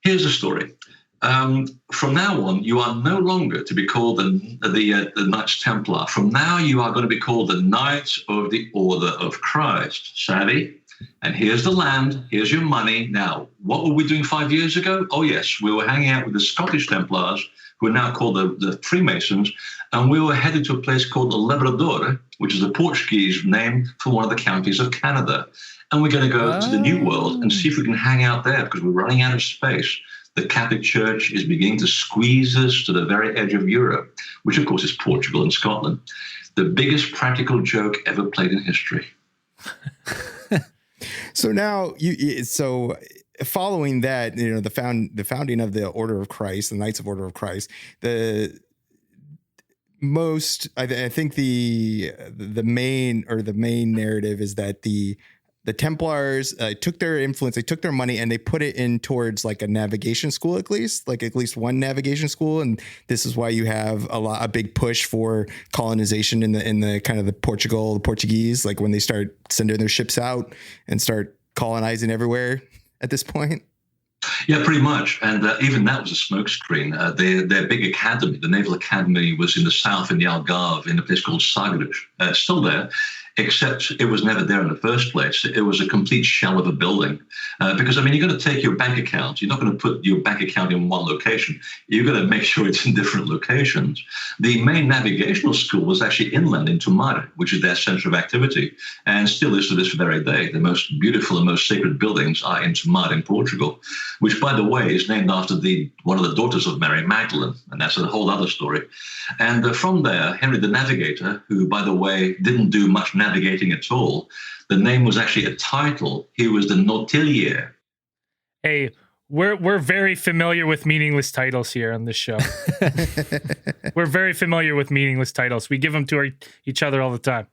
Here's the story. From now on, you are no longer to be called the Knights Templar. From now, you are going to be called the Knights of the Order of Christ. Savvy? And here's the land. Here's your money. Now, what were we doing 5 years ago? Oh, yes, we were hanging out with the Scottish Templars, who are now called the Freemasons, and we were headed to a place called the Labrador, which is a Portuguese name for one of the counties of Canada. And we're going to go to the New World and see if we can hang out there because we're running out of space. The Catholic Church is beginning to squeeze us to the very edge of Europe. which of course is Portugal and Scotland. The biggest practical joke ever played in history. So now following that, the founding of the Order of Christ, the Knights of Order of Christ, I think the main narrative is that the Templars took their influence, they took their money, and they put it in towards like a navigation school, at least one navigation school. And this is why you have a big push for colonization in the kind of the Portuguese, like when they start sending their ships out and start colonizing everywhere at this point. Yeah, pretty much. And even that was a smokescreen. Their big academy, the Naval Academy, was in the south in the Algarve in a place called Sagres. Still there, except it was never there in the first place. It was a complete shell of a building. Because, I mean, you're going to take your bank account. You're not going to put your bank account in one location. You're going to make sure it's in different locations. The main navigational school was actually inland in Tomar, which is their center of activity, and still is to this very day. The most beautiful and most sacred buildings are in Tomar in Portugal, which, by the way, is named after one of the daughters of Mary Magdalene, and that's a whole other story. And from there, Henry the Navigator, who, by the way, didn't do much navigating at all, the name was actually a title. He was the Nautilier. Hey, we're very familiar with meaningless titles here on this show. We're very familiar with meaningless titles. We give them to each other all the time.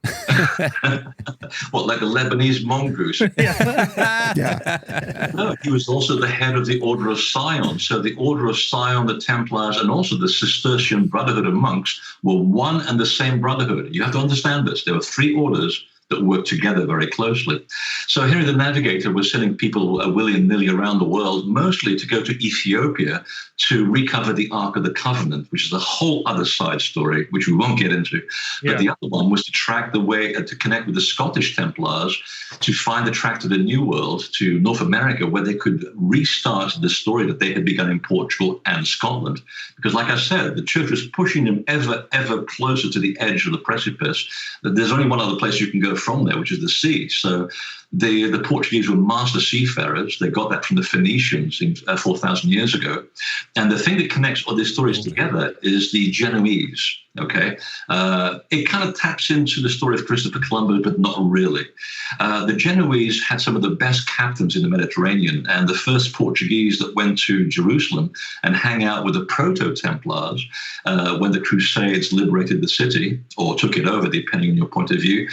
What, like a Lebanese mongoose? Yeah. No, he was also the head of the Order of Sion. So the Order of Sion, the Templars, and also the Cistercian Brotherhood of monks were one and the same brotherhood. You have to understand this. There were three orders that worked together very closely. So Henry the Navigator was sending people willy-nilly around the world, mostly to go to Ethiopia to recover the Ark of the Covenant, which is a whole other side story, which we won't get into. Yeah. But the other one was to track the way, to connect with the Scottish Templars, to find the track to the New World, to North America, where they could restart the story that they had begun in Portugal and Scotland. Because like I said, the church was pushing them ever, ever closer to the edge of the precipice. That there's only one other place you can go from there, which is the sea. So the Portuguese were master seafarers. They got that from the Phoenicians 4,000 years ago. And the thing that connects all these stories together is the Genoese. Okay, it kind of taps into the story of Christopher Columbus, but not really. The Genoese had some of the best captains in the Mediterranean, and the first Portuguese that went to Jerusalem and hang out with the Proto-Templars when the Crusades liberated the city, or took it over, depending on your point of view,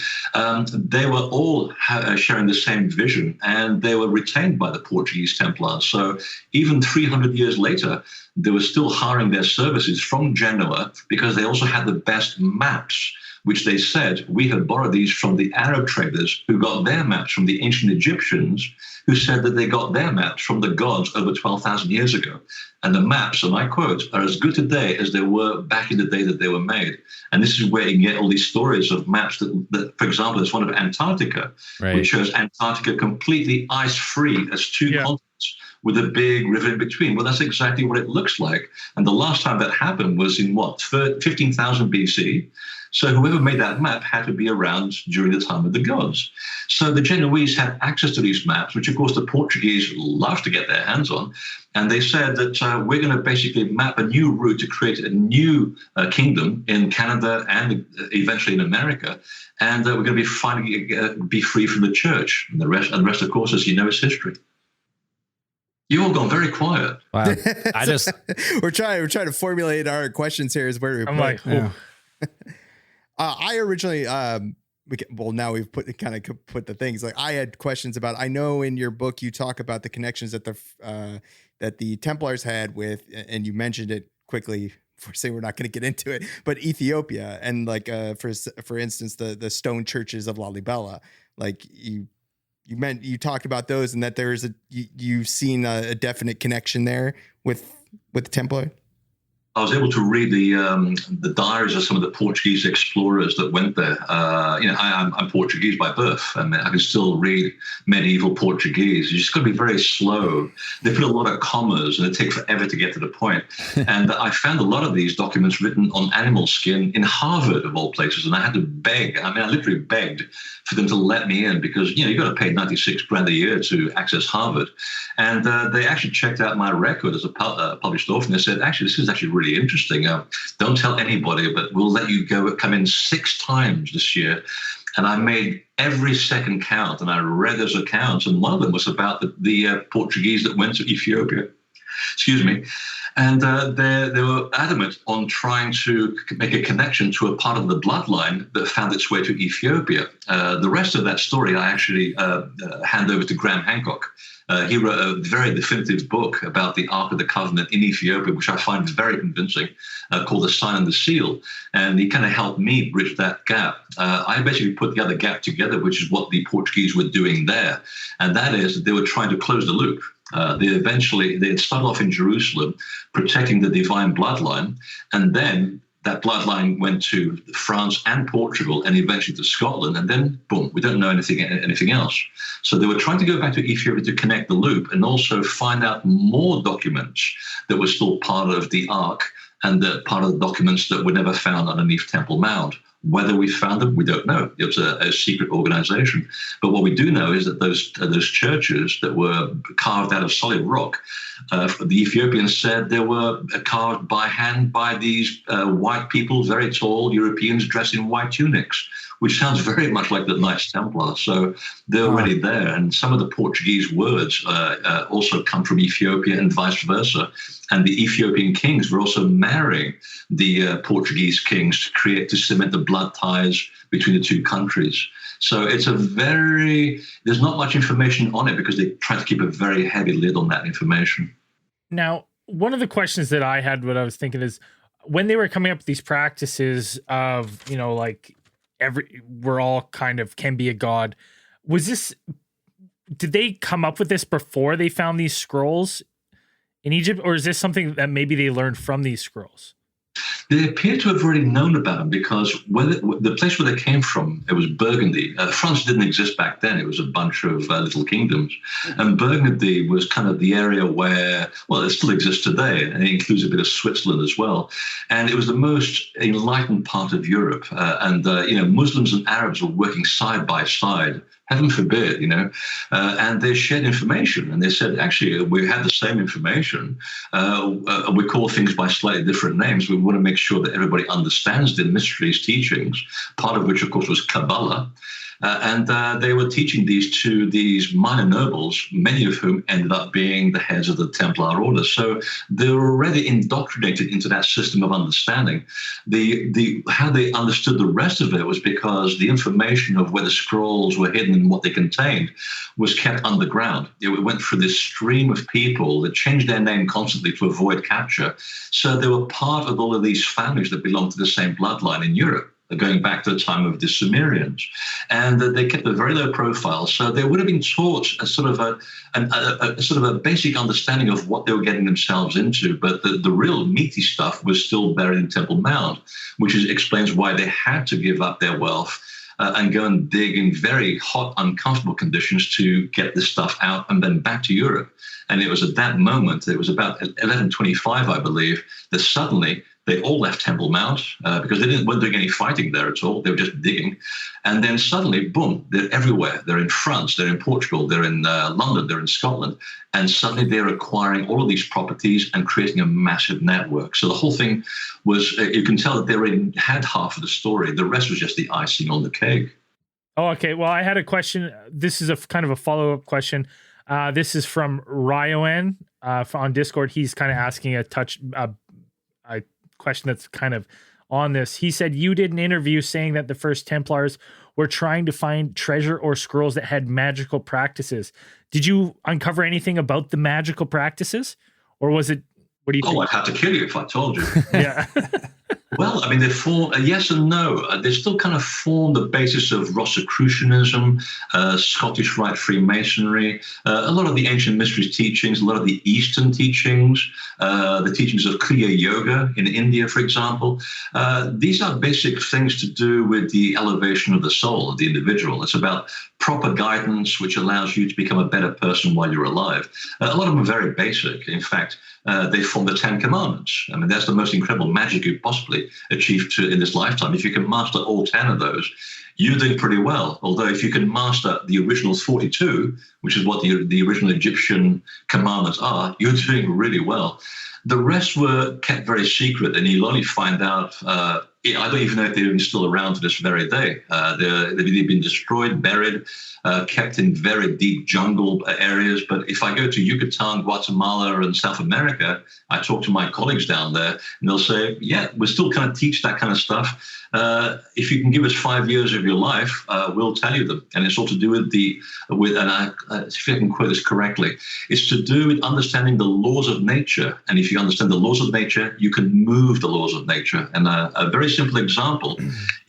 they were all sharing the same vision, and they were retained by the Portuguese Templars. So even 300 years later, they were still hiring their services from Genoa because they also had the best maps, which they said, we had borrowed these from the Arab traders who got their maps from the ancient Egyptians, who said that they got their maps from the gods over 12,000 years ago. And the maps, and I quote, are as good today as they were back in the day that they were made. And this is where you get all these stories of maps that for example, there's one of Antarctica, Right. which shows Antarctica completely ice-free as two continents, with a big river in between. Well, that's exactly what it looks like. And the last time that happened was in 15,000 BC. So whoever made that map had to be around during the time of the gods. So the Genoese had access to these maps, which of course the Portuguese loved to get their hands on. And they said that we're going to basically map a new route to create a new kingdom in Canada and eventually in America. And we're going to be free from the church. And the rest, of course, as you know, is history. You all gone very quiet. Wow. we're trying to formulate our questions here. Is where we I'm like, Yeah. I originally, now we've put the things, like I had questions about, I know in your book, you talk about the connections that the Templars had with, and you mentioned it quickly, for saying we're not going to get into it, but Ethiopia and like, for instance, the stone churches of Lalibela, like you talked about those, and that there's you've seen a definite connection there with the Templar. I was able to read the diaries of some of the Portuguese explorers that went there. I'm Portuguese by birth, and I can still read medieval Portuguese. You just got to be very slow. They put a lot of commas, and it takes forever to get to the point. And I found a lot of these documents written on animal skin in Harvard, of all places, and I had to beg. I mean, I literally begged for them to let me in because, you got to pay $96,000 a year to access Harvard. And they actually checked out my record as a published author, and they said, actually, this is actually really really interesting. Don't tell anybody, but we'll let you come in 6 times this year. And I made every second count, and I read those accounts, and one of them was about the Portuguese that went to Ethiopia. Excuse me. And they were adamant on trying to make a connection to a part of the bloodline that found its way to Ethiopia. The rest of that story I actually hand over to Graham Hancock. He wrote a very definitive book about the Ark of the Covenant in Ethiopia, which I find very convincing, called The Sign and the Seal. And he kind of helped me bridge that gap. I basically put the other gap together, which is what the Portuguese were doing there. And that is that they were trying to close the loop. They had started off in Jerusalem, protecting the divine bloodline, and then that bloodline went to France and Portugal, and eventually to Scotland, and then boom, we don't know anything else. So they were trying to go back to Ethiopia to connect the loop, and also find out more documents that were still part of the Ark, and part of the documents that were never found underneath Temple Mount. Whether we found them, we don't know. It was a secret organization. But what we do know is that those churches that were carved out of solid rock, the Ethiopians said they were carved by hand by these white people, very tall Europeans dressed in white tunics, which sounds very much like the Knights Templar. So they're already there. And some of the Portuguese words also come from Ethiopia and vice versa. And the Ethiopian kings were also marrying the Portuguese kings to cement the blood ties between the two countries. So it's there's not much information on it because they try to keep a very heavy lid on that information. Now, one of the questions that I had, what I was thinking is, when they were coming up with these practices of, like we're all kind of can be a god, did they come up with this before they found these scrolls in Egypt, or is this something that maybe they learned from these scrolls? They appear to have already known about them because the place where they came from, it was Burgundy. France didn't exist back then. It was a bunch of little kingdoms. And Burgundy was kind of the area where, well, it still exists today, and it includes a bit of Switzerland as well. And it was the most enlightened part of Europe. Muslims and Arabs were working side by side. Heaven forbid, and they shared information, and they said, actually, we had the same information. We call things by slightly different names. We want to make sure that everybody understands the mysteries teachings, part of which, of course, was Kabbalah. And they were teaching these to these minor nobles, many of whom ended up being the heads of the Templar order. So they were already indoctrinated into that system of understanding. How they understood the rest of it was because the information of where the scrolls were hidden and what they contained was kept underground. It went through this stream of people that changed their name constantly to avoid capture. So they were part of all of these families that belonged to the same bloodline in Europe, going back to the time of the Sumerians. And they kept a very low profile. So they would have been taught a sort of a basic understanding of what they were getting themselves into. But the real meaty stuff was still buried in Temple Mount, which explains why they had to give up their wealth and go and dig in very hot, uncomfortable conditions to get this stuff out and then back to Europe. And it was at that moment, it was about 1125, I believe, that suddenly they all left Temple Mount because they weren't doing any fighting there at all. They were just digging. And then suddenly, boom, they're everywhere. They're in France, they're in Portugal, they're in London, they're in Scotland. And suddenly they're acquiring all of these properties and creating a massive network. So the whole thing was, you can tell that they already had half of the story. The rest was just the icing on the cake. Oh, okay. Well, I had a question. This is a kind of a follow-up question. This is from Ryoan on Discord. He's kind of asking a question that's kind of on this. He said, you did an interview saying that the first Templars were trying to find treasure or scrolls that had magical practices. Did you uncover anything about the magical practices, or was it, what do you think? I'd have to kill you if I told you. Yeah. Well, I mean, they form yes and no. They still kind of form the basis of Rosicrucianism, Scottish Rite Freemasonry, a lot of the ancient mysteries teachings, a lot of the Eastern teachings, the teachings of Kriya Yoga in India, for example. These are basic things to do with the elevation of the soul of the individual. It's about proper guidance, which allows you to become a better person while you're alive. A lot of them are very basic. In fact, they form the 10 Commandments. I mean, that's the most incredible magic you possibly achieve in this lifetime. If you can master all 10 of those, you're doing pretty well. Although if you can master the original 42, which is what the original Egyptian commandments are, you're doing really well. The rest were kept very secret, and you'll only find out. I don't even know if they're even still around to this very day. They've either been destroyed, buried, kept in very deep jungle areas. But if I go to Yucatan, Guatemala, and South America, I talk to my colleagues down there, and they'll say, yeah, we still kind of teach that kind of stuff. If you can give us 5 years of your life, we'll tell you them. And it's all to do with if I can quote this correctly, it's to do with understanding the laws of nature. And if you understand the laws of nature, you can move the laws of nature. And a very simple example,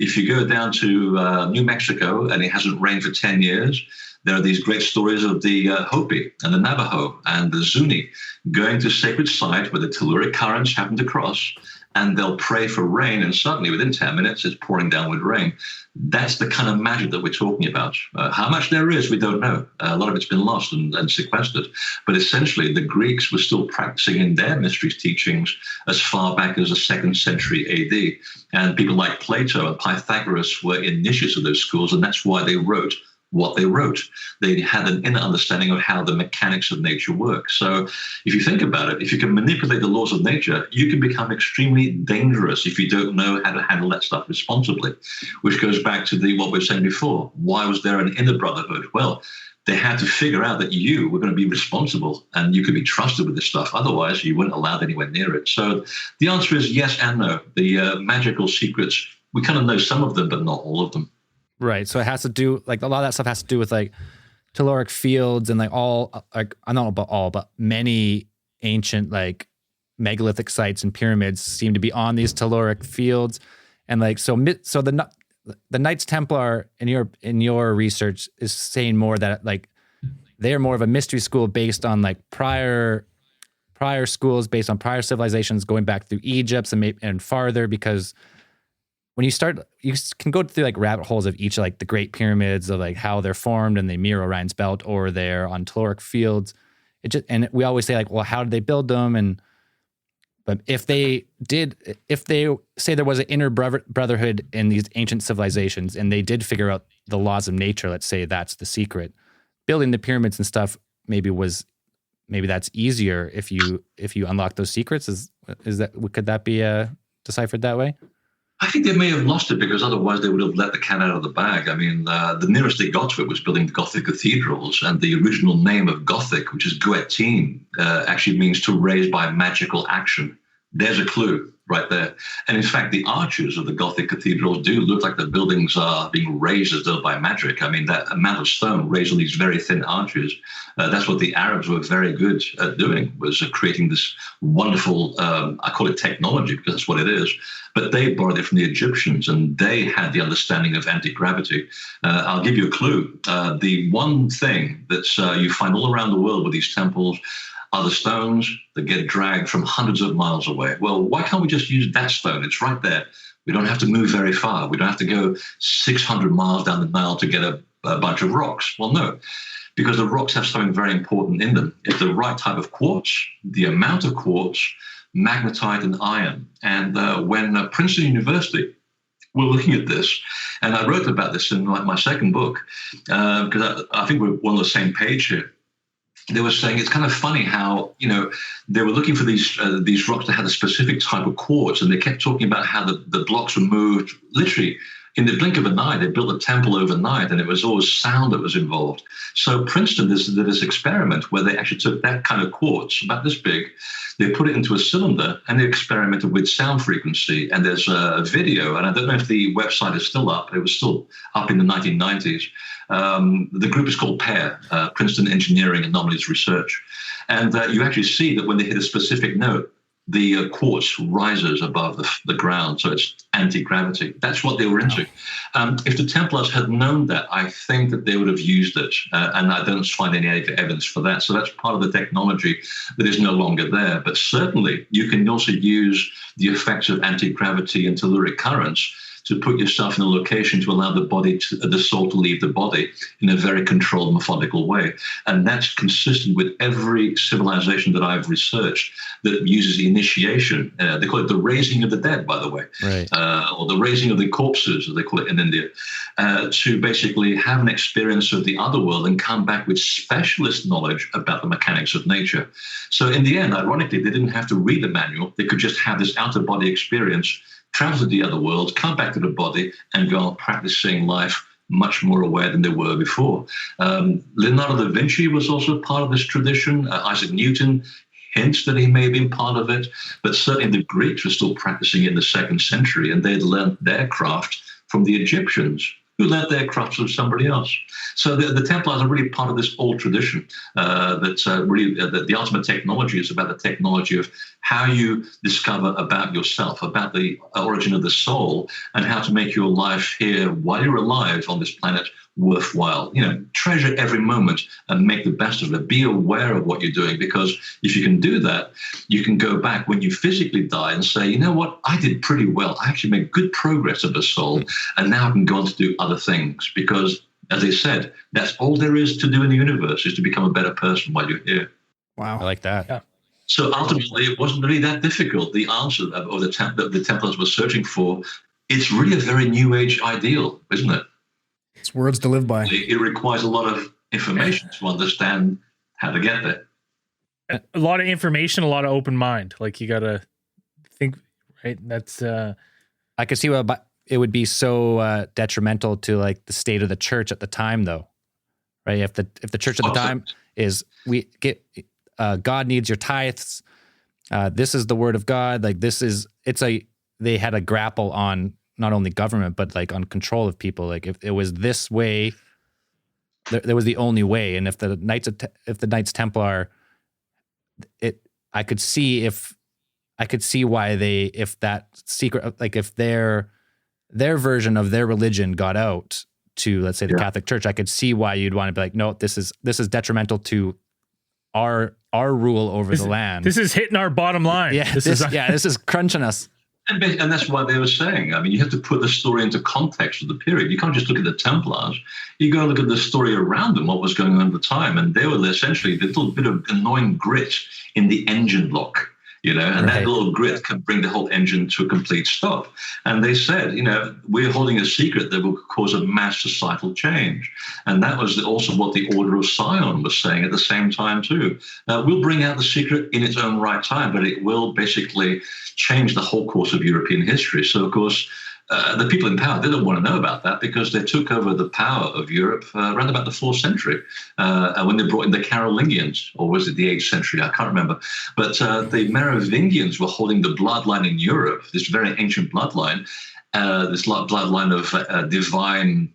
if you go down to New Mexico and it hasn't rained for 10 years, there are these great stories of the Hopi and the Navajo and the Zuni going to sacred site where the telluric currents happen to cross, and they'll pray for rain, and suddenly within 10 minutes it's pouring down with rain. That's the kind of magic that we're talking about. How much there is, we don't know. A lot of it's been lost and sequestered. But essentially, the Greeks were still practicing in their mysteries teachings as far back as the 2nd century AD. And people like Plato and Pythagoras were initiates of those schools, and that's why they wrote what they wrote. They had an inner understanding of how the mechanics of nature work. So if you think about it, if you can manipulate the laws of nature, you can become extremely dangerous if you don't know how to handle that stuff responsibly, which goes back to what we were saying before. Why was there an inner brotherhood? Well, they had to figure out that you were going to be responsible and you could be trusted with this stuff. Otherwise, you weren't allowed anywhere near it. So the answer is yes and no. The magical secrets, we kind of know some of them, but not all of them. Right. So it has to do, like, a lot of that stuff has to do with, like, telluric fields and, like, all, like, I don't know about all, but many ancient, like, megalithic sites and pyramids seem to be on these telluric fields. And, like, so the Knights Templar in your research is saying more that, like, they're more of a mystery school based on, like, prior schools, based on prior civilizations going back through Egypt and farther, because when you can go through, like, rabbit holes of each, like, the Great Pyramids, of, like, how they're formed and they mirror Orion's belt, or they're on telluric fields. And we always say, like, well, how did they build them? But if they say there was an inner brotherhood in these ancient civilizations, and they did figure out the laws of nature, let's say that's the secret, building the pyramids and stuff maybe that's easier if you unlock those secrets. Could that be deciphered that way? I think they may have lost it because otherwise they would have let the cat out of the bag. I mean, the nearest they got to it was building Gothic cathedrals, and the original name of Gothic, which is Goetin, actually means to raise by magical action. There's a clue right there. And in fact, the arches of the Gothic cathedrals do look like the buildings are being raised as though by magic. I mean, that amount of stone raised on these very thin arches, that's what the Arabs were very good at doing, was creating this wonderful, I call it technology because that's what it is, but they borrowed it from the Egyptians, and they had the understanding of anti-gravity. I'll give you a clue. The one thing that you find all around the world with these temples are the stones that get dragged from hundreds of miles away. Well, why can't we just use that stone? It's right there. We don't have to move very far. We don't have to go 600 miles down the Nile to get a bunch of rocks. Well, no, because the rocks have something very important in them. It's the right type of quartz, the amount of quartz, magnetite, and iron. And when Princeton University were looking at this, and I wrote about this in my second book, because I think we're on the same page here. They were saying it's kind of funny how, they were looking for these rocks that had a specific type of quartz, and they kept talking about how the blocks were moved literally in the blink of an eye. They built a temple overnight, and it was always sound that was involved. So Princeton did this experiment where they actually took that kind of quartz, about this big, they put it into a cylinder, and they experimented with sound frequency. And there's a video, and I don't know if the website is still up. It was still up in the 1990s. The group is called PAIR, Princeton Engineering Anomalies Research. And you actually see that when they hit a specific note, the quartz rises above the ground, so it's anti-gravity. That's what they were into. If the Templars had known that, I think that they would have used it, and I don't find any evidence for that. So that's part of the technology that is no longer there. But certainly, you can also use the effects of anti-gravity and telluric currents to put yourself in a location to allow the soul to leave the body in a very controlled, methodical way. And that's consistent with every civilization that I've researched that uses the initiation. They call it the raising of the dead, by the way, Right. Or the raising of the corpses, as they call it in India, to basically have an experience of the other world and come back with specialist knowledge about the mechanics of nature. So in the end, ironically, they didn't have to read the manual. They could just have this out-of-body experience, travel to the other world, come back to the body, and go on practicing life much more aware than they were before. Leonardo da Vinci was also part of this tradition. Isaac Newton hints that he may have been part of it, but certainly the Greeks were still practicing in the 2nd century, and they'd learned their craft from the Egyptians, who learned their crafts from somebody else. So the Templars are really part of this old tradition. The ultimate technology is about the technology of how you discover about yourself, about the origin of the soul, and how to make your life here while you're alive on this planet worthwhile. Treasure every moment and make the best of it. Be aware of what you're doing, because if you can do that, you can go back when you physically die and say, you know what, I did pretty well. I actually made good progress of the soul, and now I can go on to do other things, because, as I said, that's all there is to do in the universe, is to become a better person while you're here. Wow. I like that. Yeah. So ultimately, it wasn't really that difficult. The answer of the Templars were searching for, it's really a very New Age ideal, isn't it? It's words to live by. It requires a lot of information to understand how to get there. A lot of information, a lot of open mind. Like, you got to think, right? That's I could see why it would be so detrimental to like the state of the church at the time, though, right? If the church at the time is God needs your tithes, this is the word of God. Like they had a grapple on not only government, but like on control of people. Like if it was this way, there was the only way. And if the Knights Templar, I could see why if that secret, like if their version of their religion got out to, let's say, the Catholic Church, I could see why you'd want to be like, no, this is detrimental to our rule over the land. This is hitting our bottom line. Yeah, this is crunching us. And that's what they were saying. I mean, you have to put the story into context of the period. You can't just look at the Templars. You got to look at the story around them, what was going on at the time. And they were essentially the little bit of annoying grit in the engine block, and that little grit can bring the whole engine to a complete stop. And they said, we're holding a secret that will cause a mass societal change. And that was also what the Order of Sion was saying at the same time too. We'll bring out the secret in its own right time, but it will basically change the whole course of European history. So, of course, the people in power didn't want to know about that, because they took over the power of Europe around about the 4th century when they brought in the Carolingians, or was it the 8th century? I can't remember. But the Merovingians were holding the bloodline in Europe, this very ancient bloodline, this bloodline of divine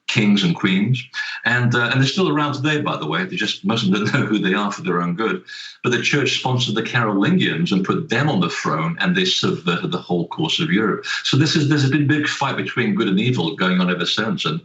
kings and queens. And they're still around today, by the way. Most of them don't know who they are for their own good. But the church sponsored the Carolingians and put them on the throne, and they subverted the whole course of Europe. So there's been a big fight between good and evil going on ever since. And,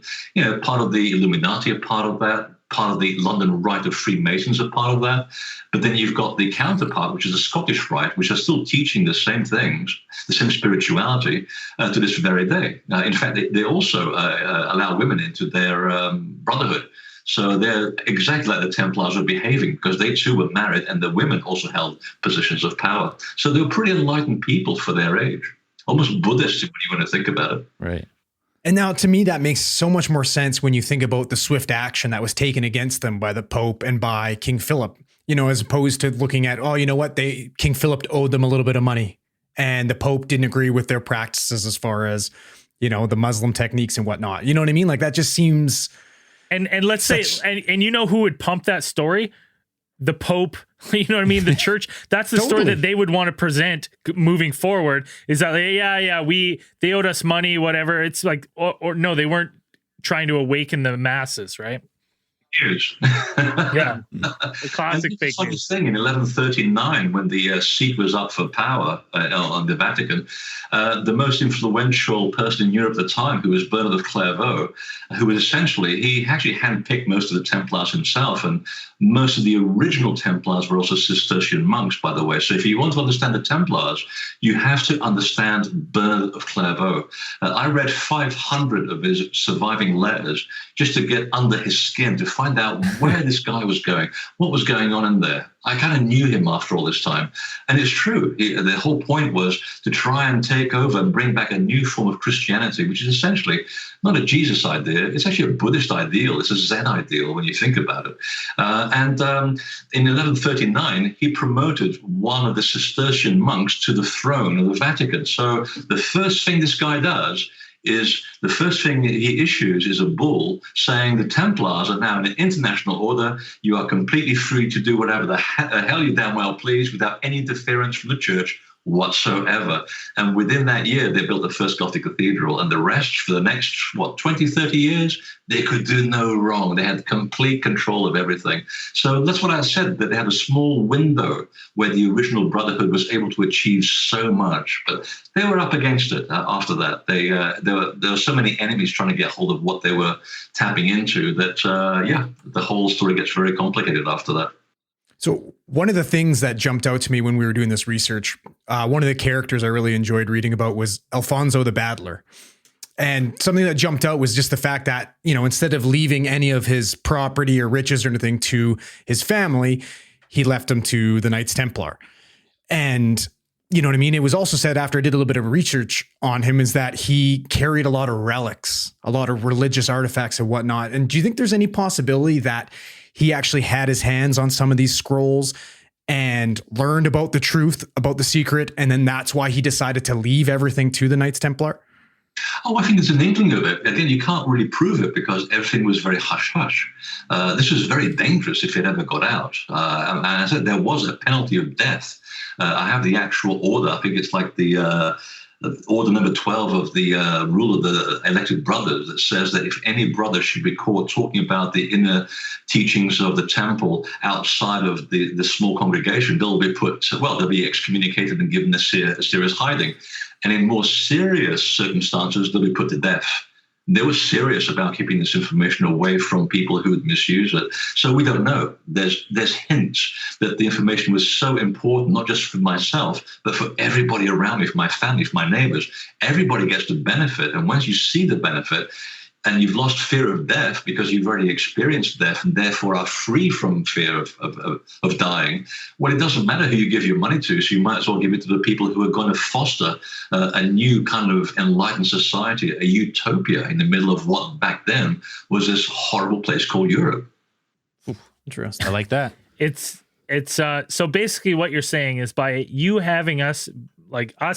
part of the Illuminati are part of that. Part of the London Rite of Freemasons are part of that. But then you've got the counterpart, which is the Scottish Rite, which are still teaching the same things, the same spirituality to this very day. In fact, they also allow women into their brotherhood. So they're exactly like the Templars are behaving, because they too were married, and the women also held positions of power. So they were pretty enlightened people for their age, almost Buddhist when you want to think about it. Right. And now, to me, that makes so much more sense when you think about the swift action that was taken against them by the Pope and by King Philip, as opposed to looking at, King Philip owed them a little bit of money, and the Pope didn't agree with their practices as far as, the Muslim techniques and whatnot. You know what I mean? Like, that just seems... And let's say, and you know who would pump that story? The Pope, you know what I mean? The church, that's the story that they would want to present moving forward, is that, they owed us money, whatever. It's like, or no, they weren't trying to awaken the masses, right? news. Yeah, the classic and fake it's like news. this thing in 1139 when the seat was up for power on the Vatican. The most influential person in Europe at the time, who was Bernard of Clairvaux, who was essentially, he actually handpicked most of the Templars himself, and most of the original Templars were also Cistercian monks, by the way. So if you want to understand the Templars, you have to understand Bernard of Clairvaux. I read 500 of his surviving letters just to get under his skin, to find out where this guy was going, what was going on in there. I kind of knew him after all this time. And it's true. The whole point was to try and take over and bring back a new form of Christianity, which is essentially not a Jesus idea. It's actually a Buddhist ideal. It's a Zen ideal when you think about it. And in 1139, he promoted one of the Cistercian monks to the throne of the Vatican. So the first thing this guy does is the first thing he issues is a bull saying the Templars are now an international order. You are completely free to do whatever the hell you damn well please without any interference from the church whatsoever. And within that year, they built the first Gothic cathedral, and the rest for the next, 20, 30 years, they could do no wrong. They had complete control of everything. So that's what I said, that they had a small window where the original Brotherhood was able to achieve so much, but they were up against it after that. There were so many enemies trying to get hold of what they were tapping into that, the whole story gets very complicated after that. So one of the things that jumped out to me when we were doing this research, one of the characters I really enjoyed reading about was Alfonso the Battler. And something that jumped out was just the fact that, instead of leaving any of his property or riches or anything to his family, he left them to the Knights Templar. And you know what I mean? It was also said, after I did a little bit of research on him, is that he carried a lot of relics, a lot of religious artifacts and whatnot. And do you think there's any possibility that he actually had his hands on some of these scrolls and learned about the truth, about the secret, and then that's why he decided to leave everything to the Knights Templar? Oh, I think there's an inkling of it. Again, you can't really prove it because everything was very hush-hush. This was very dangerous if it ever got out. And I said there was a penalty of death. I have the actual order. I think it's like the order number 12 of the rule of the elected brothers that says that if any brother should be caught talking about the inner teachings of the temple outside of the small congregation, they'll be excommunicated and given a serious hiding. And in more serious circumstances, they'll be put to death. They were serious about keeping this information away from people who would misuse it. So we don't know. There's hints that the information was so important, not just for myself, but for everybody around me, for my family, for my neighbors. Everybody gets the benefit. And once you see the benefit, and you've lost fear of death because you've already experienced death and therefore are free from fear of dying, well, it doesn't matter who you give your money to, so you might as well give it to the people who are going to foster a new kind of enlightened society, a utopia in the middle of what back then was this horrible place called Europe. Ooh, interesting. I like that. It's so basically what you're saying is by you having us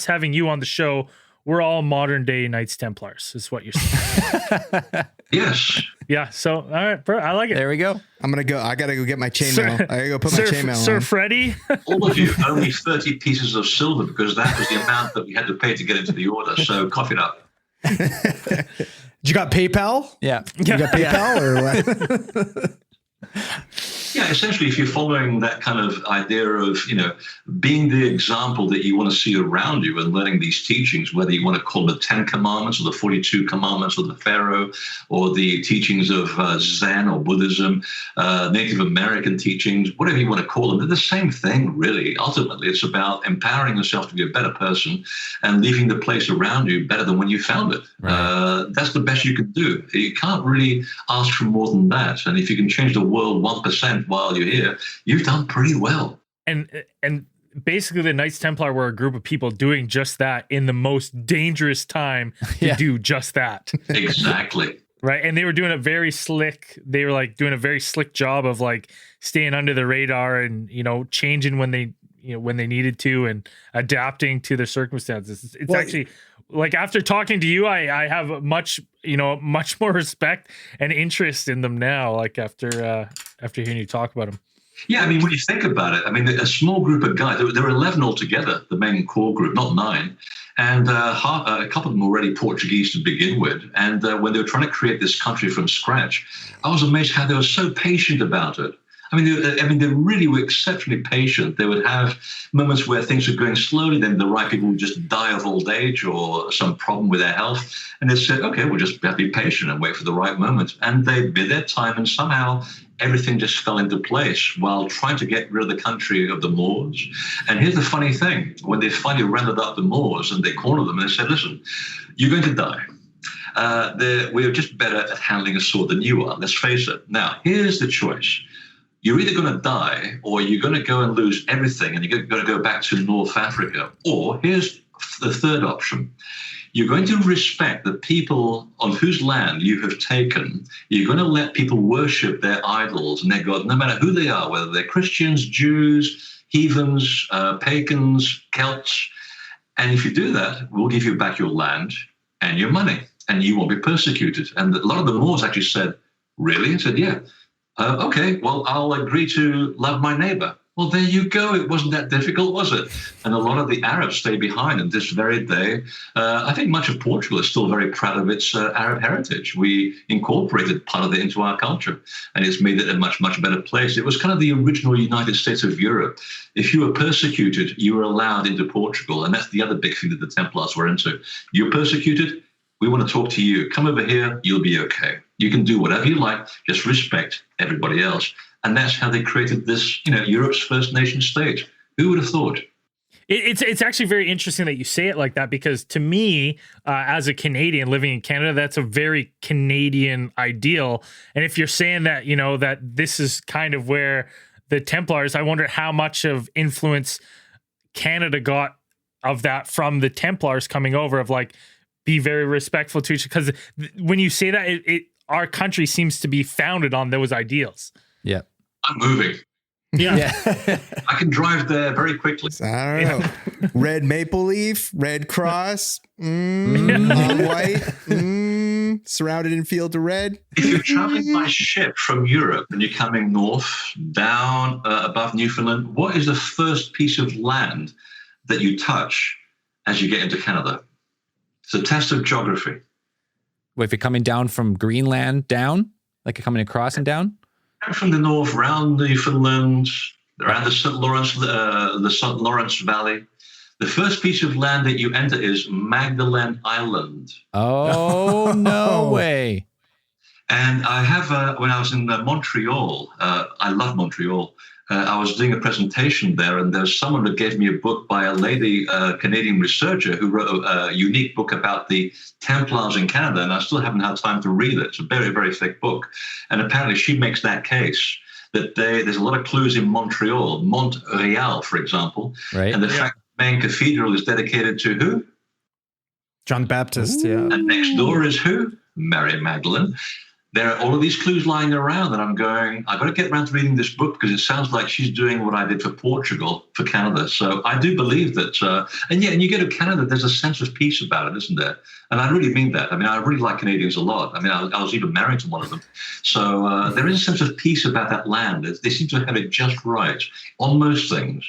having you on the show, we're all modern day Knights Templars, is what you're saying. Yes. Yeah. So, all right, bro, I like it. There we go. I gotta go get my chainmail. I gotta go put my chainmail on. Sir Freddy. All of you, only 30 pieces of silver because that was the amount that we had to pay to get into the order. So cough it up. You got PayPal? Yeah. You got PayPal or what? Yeah, essentially, if you're following that kind of idea of, being the example that you want to see around you and learning these teachings, whether you want to call them the 10 Commandments or the 42 Commandments of the Pharaoh or the teachings of Zen or Buddhism, Native American teachings, whatever you want to call them, they're the same thing, really. Ultimately, it's about empowering yourself to be a better person and leaving the place around you better than when you found it. Right. That's the best you can do. You can't really ask for more than that. And if you can change the world 1% while you're here, you've done pretty well. And basically the Knights Templar were a group of people doing just that in the most dangerous time to do just that. Exactly. Right. And they were doing a very slick, doing a very slick job of staying under the radar and, changing when they needed to and adapting to their circumstances. It's actually after talking to you, I have much more respect and interest in them now, after hearing you talk about them. Yeah, when you think about it, a small group of guys, there were 11 altogether, the main core group, not 9. And a couple of them were already Portuguese to begin with. And when they were trying to create this country from scratch, I was amazed how they were so patient about it. I mean, they really were exceptionally patient. They would have moments where things were going slowly, then the right people would just die of old age or some problem with their health. And they said, okay, we'll just have to be patient and wait for the right moment. And they bid their time, and somehow everything just fell into place while trying to get rid of the country of the Moors. And here's the funny thing. When they finally rounded up the Moors and they cornered them, and they said, listen, you're going to die. We're just better at handling a sword than you are. Let's face it. Now, here's the choice. You're either going to die, or you're going to go and lose everything, and you're going to go back to North Africa. Or here's the third option. You're going to respect the people on whose land you have taken. You're going to let people worship their idols and their God, no matter who they are, whether they're Christians, Jews, heathens, pagans, Celts. And if you do that, we'll give you back your land and your money, and you won't be persecuted. And a lot of the Moors actually said, really? I said, yeah. Okay, well, I'll agree to love my neighbor. Well, there you go. It wasn't that difficult, was it? And a lot of the Arabs stay behind. And this very day, I think much of Portugal is still very proud of its Arab heritage. We incorporated part of it into our culture, and it's made it a much, much better place. It was kind of the original United States of Europe. If you were persecuted, you were allowed into Portugal. And that's the other big thing that the Templars were into. You're persecuted, we want to talk to you. Come over here, you'll be okay. You can do whatever you like, just respect everybody else. And that's how they created this, Europe's first nation state. Who would have thought? It's actually very interesting that you say it like that, because to me, as a Canadian living in Canada, that's a very Canadian ideal. And if you're saying that, that this is kind of where the Templars, I wonder how much of influence Canada got of that from the Templars coming over, of like, be very respectful to each other. Because when you say that, our country seems to be founded on those ideals. Yeah. I'm moving. Yeah. I can drive there very quickly. I don't know. Red maple leaf, red cross, on white, surrounded in field of red. If you're traveling by ship from Europe and you're coming north, down above Newfoundland, what is the first piece of land that you touch as you get into Canada? It's a test of geography. Well, if you're coming down from Greenland down, like you're coming across and down? From the north, around Newfoundland, around the St. Lawrence Valley. The first piece of land that you enter is Magdalen Island. Oh, no way. And I have, when I was in Montreal, I love Montreal. I was doing a presentation there, and there's someone that gave me a book by a lady, Canadian researcher, who wrote a unique book about the Templars in Canada, and I still haven't had time to read it. It's a very, very thick book. And apparently she makes that case that there's a lot of clues in Montreal, Montreal, for example. Right. And the fact the main cathedral is dedicated to who? John the Baptist, yeah. And next door is who? Mary Magdalene. There are all of these clues lying around, and I'm going, I've got to get around to reading this book, because it sounds like she's doing what I did for Portugal, for Canada. So I do believe that, and you go to Canada, there's a sense of peace about it, isn't there? And I really mean that. I mean, I really like Canadians a lot. I mean, I was even married to one of them. So there is a sense of peace about that land. They seem to have it just right on most things.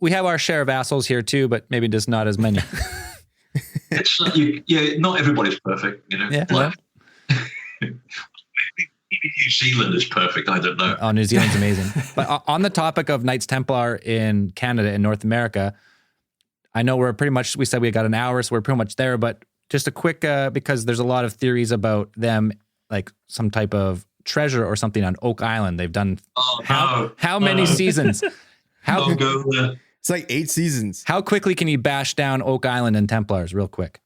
We have our share of assholes here too, but maybe just not as many. It's not everybody's perfect, Yeah. Like, maybe New Zealand is perfect. I don't know. Oh, New Zealand's amazing. But on the topic of Knights Templar in Canada and North America, I know we said we got an hour, so we're pretty much there. But just a quick, because there's a lot of theories about them, like some type of treasure or something on Oak Island. They've done how many seasons? Don't go there. It's like 8 seasons. How quickly can you bash down Oak Island and Templars real quick?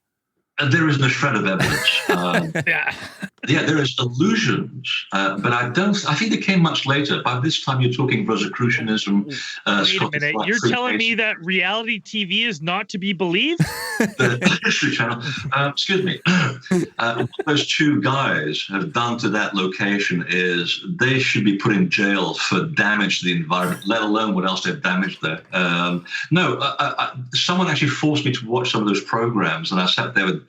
There is no shred of evidence. Yeah, there is allusions, but I think they came much later. By this time, you're talking Rosicrucianism. Wait a minute, you're telling me that reality TV is not to be believed? The History Channel. Excuse me. What those two guys have done to that location is they should be put in jail for damage to the environment, let alone what else they've damaged there. Someone actually forced me to watch some of those programs, and I sat there with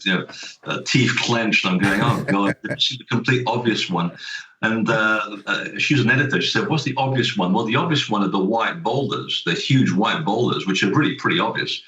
teeth clenched. I'm going, oh God, this is the complete obvious one. And she was an editor. She said, what's the obvious one? Well, the obvious one are the white boulders, the huge white boulders, which are really pretty obvious.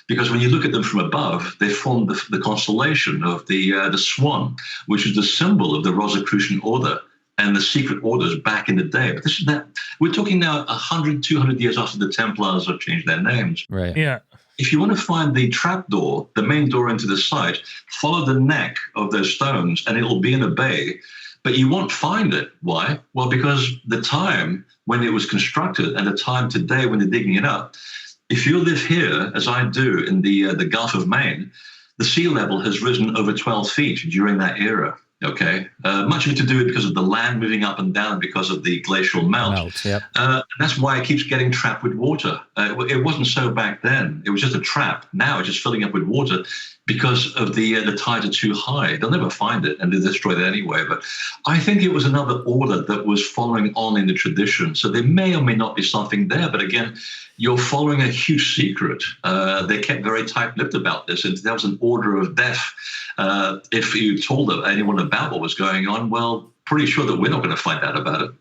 because when you look at them from above, they form the constellation of the swan, which is the symbol of the Rosicrucian order and the secret orders back in the day. But this is that we're talking now 100, 200 years after the Templars have changed their names. Right. Yeah. If you want to find the trapdoor, the main door into the site, follow the neck of those stones and it'll be in a bay, but you won't find it. Why? Well, because the time when it was constructed and the time today when they're digging it up, if you live here, as I do, in the Gulf of Maine, the sea level has risen over 12 feet during that era. Okay, much of it to do because of the land moving up and down because of the glacial melt. Yep. That's why it keeps getting trapped with water. It wasn't so back then. It was just a trap. Now it's just filling up with water because of the tides are too high. They'll never find it and they'll destroy it anyway. But I think it was another order that was following on in the tradition. So there may or may not be something there. But again, you're following a huge secret. They kept very tight-lipped about this. And there was an order of death. If you told anyone about what was going on, well, pretty sure that we're not going to find out about it.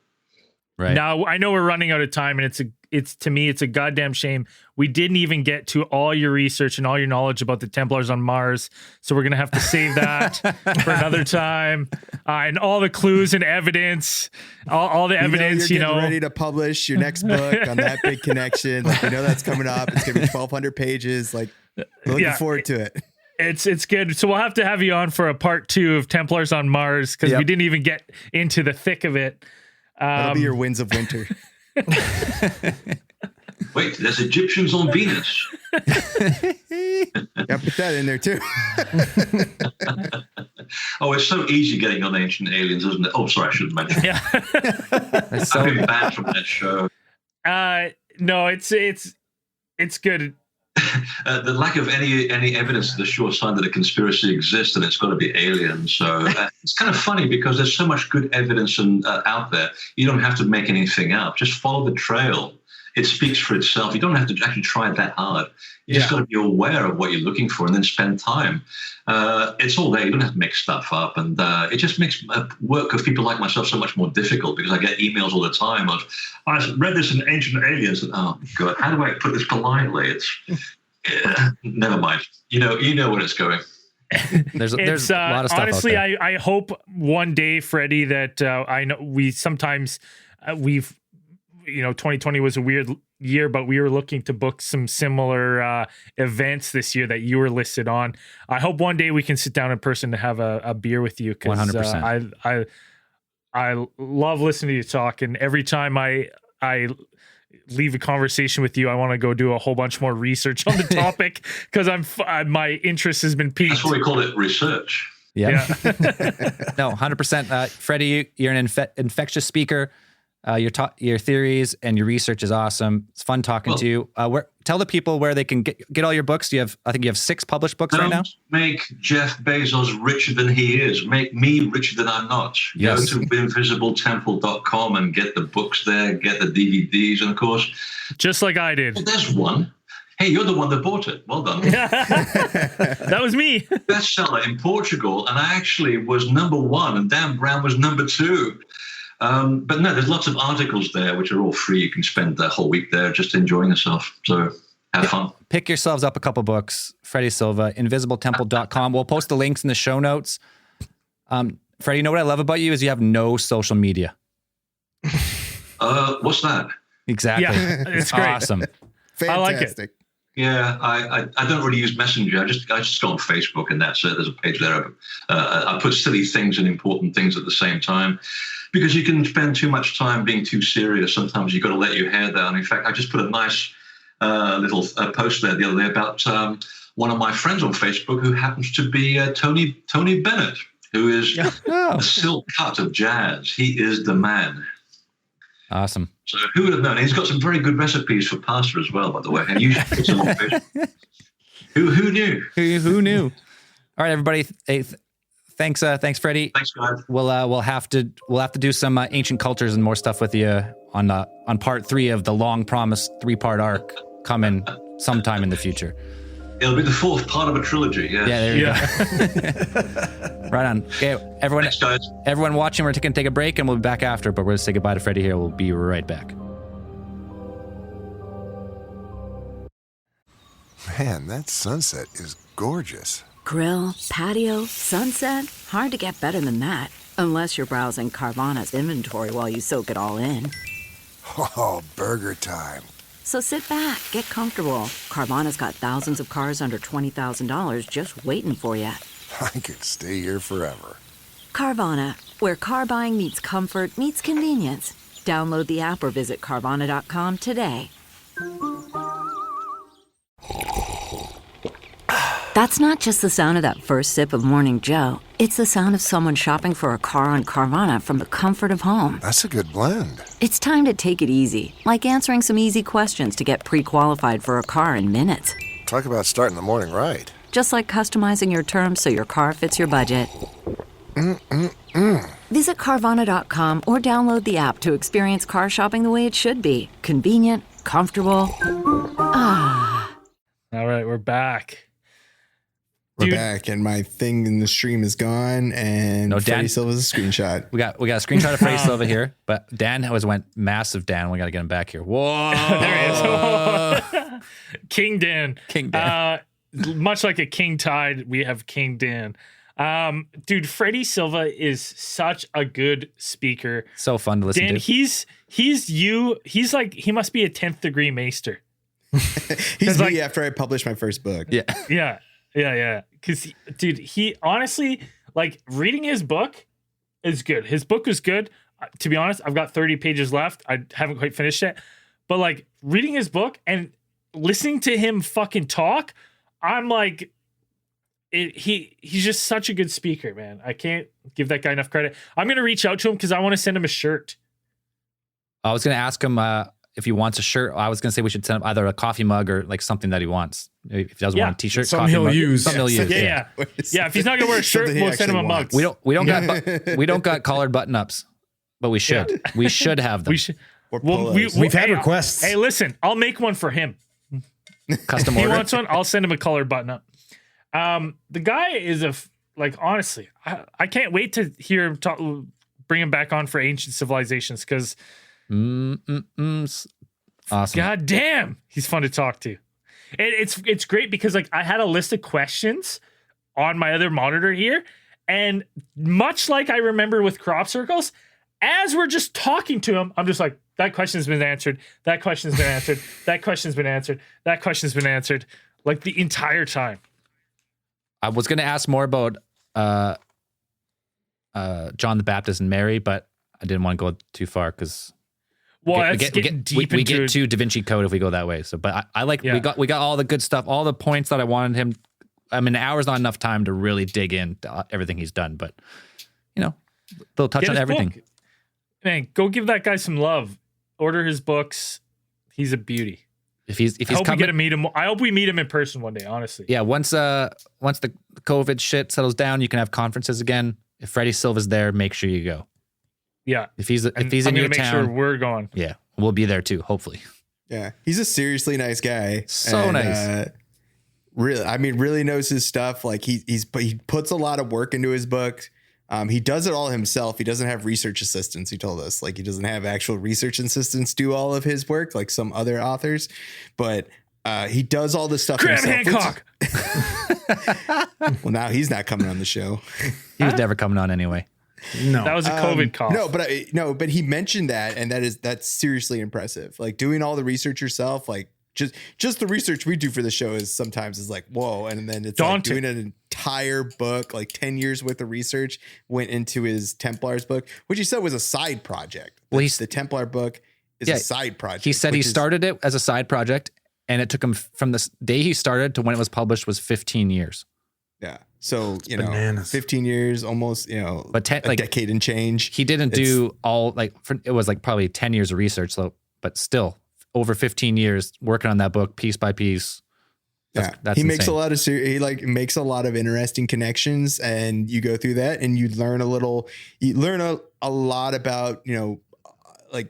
Right. Now, I know we're running out of time, and it's to me, it's a goddamn shame. We didn't even get to all your research and all your knowledge about the Templars on Mars. So we're going to have to save that for another time. And all the clues and evidence, all the evidence, you're getting ready to publish your next book on that big connection. Like, that's coming up. It's going to be 1,200 pages. Like, looking forward to it. It's good. So we'll have to have you on for a part 2 of Templars on Mars, because we didn't even get into the thick of it. That'll be your Winds of Winter. Wait, there's Egyptians on Venus. Yeah, put that in there too. Oh, it's so easy getting on Ancient Aliens, isn't it? Oh, sorry, I shouldn't mention. Yeah. I've been banned from that show. No, it's good. The lack of any evidence is the sure sign that a conspiracy exists, and it's got to be aliens. So it's kind of funny because there's so much good evidence out there. You don't have to make anything up. Just follow the trail. It speaks for itself. You don't have to actually try that hard. You just got to be aware of what you're looking for and then spend time. It's all there. You don't have to make stuff up. And it just makes work of people like myself so much more difficult, because I get emails all the time of, I read this in Ancient Aliens. And, oh, God, how do I put this politely? It's never mind. You know where it's going. There's a lot of stuff honestly, out there. I hope one day, Freddie, that I know we sometimes we've 2020 was a weird year, but we were looking to book some similar events this year that you were listed on. I hope one day we can sit down in person to have a beer with you, because 100%. I love listening to you talk, and every time I leave a conversation with you, I want to go do a whole bunch more research on the topic, because my interest has been piqued. That's what we call it, research. Yeah. No, 100%. Freddie, you're an infectious speaker. Your theories and your research is awesome. It's fun talking to you. Tell the people where they can get all your books. I think you have 6 published books right now. Make Jeff Bezos richer than he is. Make me richer than I'm not. Yes. Go to invisibletemple.com and get the books there, get the DVDs, and of course, just like I did. Well, there's one. Hey, you're the one that bought it. Well done. That was me. Bestseller in Portugal, and I actually was number 1, and Dan Brown was number 2. But no, there's lots of articles there which are all free. You can spend the whole week there just enjoying yourself. So have fun. Pick yourselves up a couple books. Freddy Silva, invisibletemple.com. We'll post the links in the show notes. Freddie, you know what I love about you is you have no social media. What's that? Exactly. Yeah, it's great. Awesome. Fantastic. I like it. Yeah, I don't really use Messenger. I just go on Facebook, and that's it. There's a page there. I put silly things and important things at the same time, because you can spend too much time being too serious. Sometimes you've got to let your hair down. In fact, I just put a nice little post there the other day about one of my friends on Facebook who happens to be Tony Bennett, who is a silk cut of jazz. He is the man. Awesome. So who would have known? He's got some very good recipes for pasta as well, by the way. And you should put some on Facebook. Who knew? Who knew? All right, everybody. Hey, thanks, Freddie. Thanks, guys. We'll have to do some ancient cultures and more stuff with you on part 3 of the long promised 3-part arc coming sometime in the future. It'll be the 4th part of a trilogy. Yeah. Yeah, there you go. Right on. Okay, everyone. Thanks, guys. Everyone watching, we're going to take a break and we'll be back after. But we're going to say goodbye to Freddie here. We'll be right back. Man, that sunset is gorgeous. Grill, patio, sunset. Hard to get better than that. Unless you're browsing Carvana's inventory while you soak it all in. Oh, burger time. So sit back, get comfortable. Carvana's got thousands of cars under $20,000 just waiting for you. I could stay here forever. Carvana, where car buying meets comfort meets convenience. Download the app or visit Carvana.com today. That's not just the sound of that first sip of Morning Joe. It's the sound of someone shopping for a car on Carvana from the comfort of home. That's a good blend. It's time to take it easy, like answering some easy questions to get pre-qualified for a car in minutes. Talk about starting the morning right. Just like customizing your terms so your car fits your budget. Visit Carvana.com or download the app to experience car shopping the way it should be. Convenient, comfortable. All right, we're back. We're back, and my thing in the stream is gone, and No, Freddy Dan- Silva's a screenshot. We got a screenshot of Freddy Silva here, but Dan always went massive Dan. We got to get him back here. Whoa. There he is. King Dan. King Dan. Much like a king tide, we have King Dan. Dude, Freddy Silva is such a good speaker. So fun to listen Dan, to. he's like, he must be a 10th degree maester. He's me like- after I published my first book. Yeah. Yeah. Because, dude, he honestly, like, reading his book is good. His book was good. To be honest, I've got 30 pages left. I haven't quite finished it. But, like, reading his book and listening to him fucking talk, I'm like, he's just such a good speaker, man. I can't give that guy enough credit. I'm going to reach out to him because I want to send him a shirt. I was going to ask him if he wants a shirt. I was going to say we should send him either a coffee mug or like something that he wants. If he doesn't want a t-shirt, Something coffee he'll mug, use. Something he'll use. Yeah. Yeah, if he's not going to wear a shirt, Something he we'll send him a actually mug. wants. We don't got collared button ups, but we should. Yeah. We should have them. We should. Or Well, polos. We've had hey, requests. Hey, listen, I'll make one for him. Custom He order. wants one, I'll send him a colored button up. The guy is honestly, I can't wait to hear him talk, bring him back on for Ancient Civilizations because Awesome. god damn, he's fun to talk to. And it's great because like I had a list of questions on my other monitor here, and much like I remember with crop circles, as we're just talking to him, I'm just like, that question's been answered. That question's been answered. That question's been answered. That question's been answered. Like the entire time. I was going to ask more about John the Baptist and Mary, but I didn't want to go too far because Well, we that's getting deep we into get it. to Da Vinci Code if we go that way. So, but I like Yeah. we got all the good stuff, all the points that I wanted him. I mean, an hour's not enough time to really dig into everything he's done, but you know, they'll touch Get on his everything. book. Man, go give that guy some love. Order his books. He's a beauty. If he's I hope we coming, get to meet him. I hope we meet him in person one day. Honestly. yeah. Once the COVID shit settles down, you can have conferences again. If Freddy Silva's there, make sure you go. Yeah. If he's And in I'm your gonna make town, sure we're going. yeah, we'll be there too. Hopefully. Yeah, he's a seriously nice guy. So nice. Really knows his stuff. Like he puts a lot of work into his book. He does it all himself. He doesn't have research assistants. He told us like he doesn't have actual research assistants do all of his work like some other authors, but he does all the stuff Graham himself. Hancock. Well, now he's not coming on the show. He was never coming on anyway. No. That was a COVID cough. But he mentioned that, and that's seriously impressive. Like doing all the research yourself, like just the research we do for the show is sometimes like whoa, and then it's like Daunting. doing an entire book, like 10 years worth of research went into his Templars book, which he said was a side project. Well, The Templar book is a side project. He said he which is- started it as a side project, and it took him from the day he started to when it was published was 15 years. Yeah. So, bananas. 15 years, almost, But a decade and change. He didn't do all it was like probably 10 years of research, so but still over 15 years working on that book piece by piece. That's he makes insane. makes a lot of interesting connections, and you go through that and you learn a lot about, like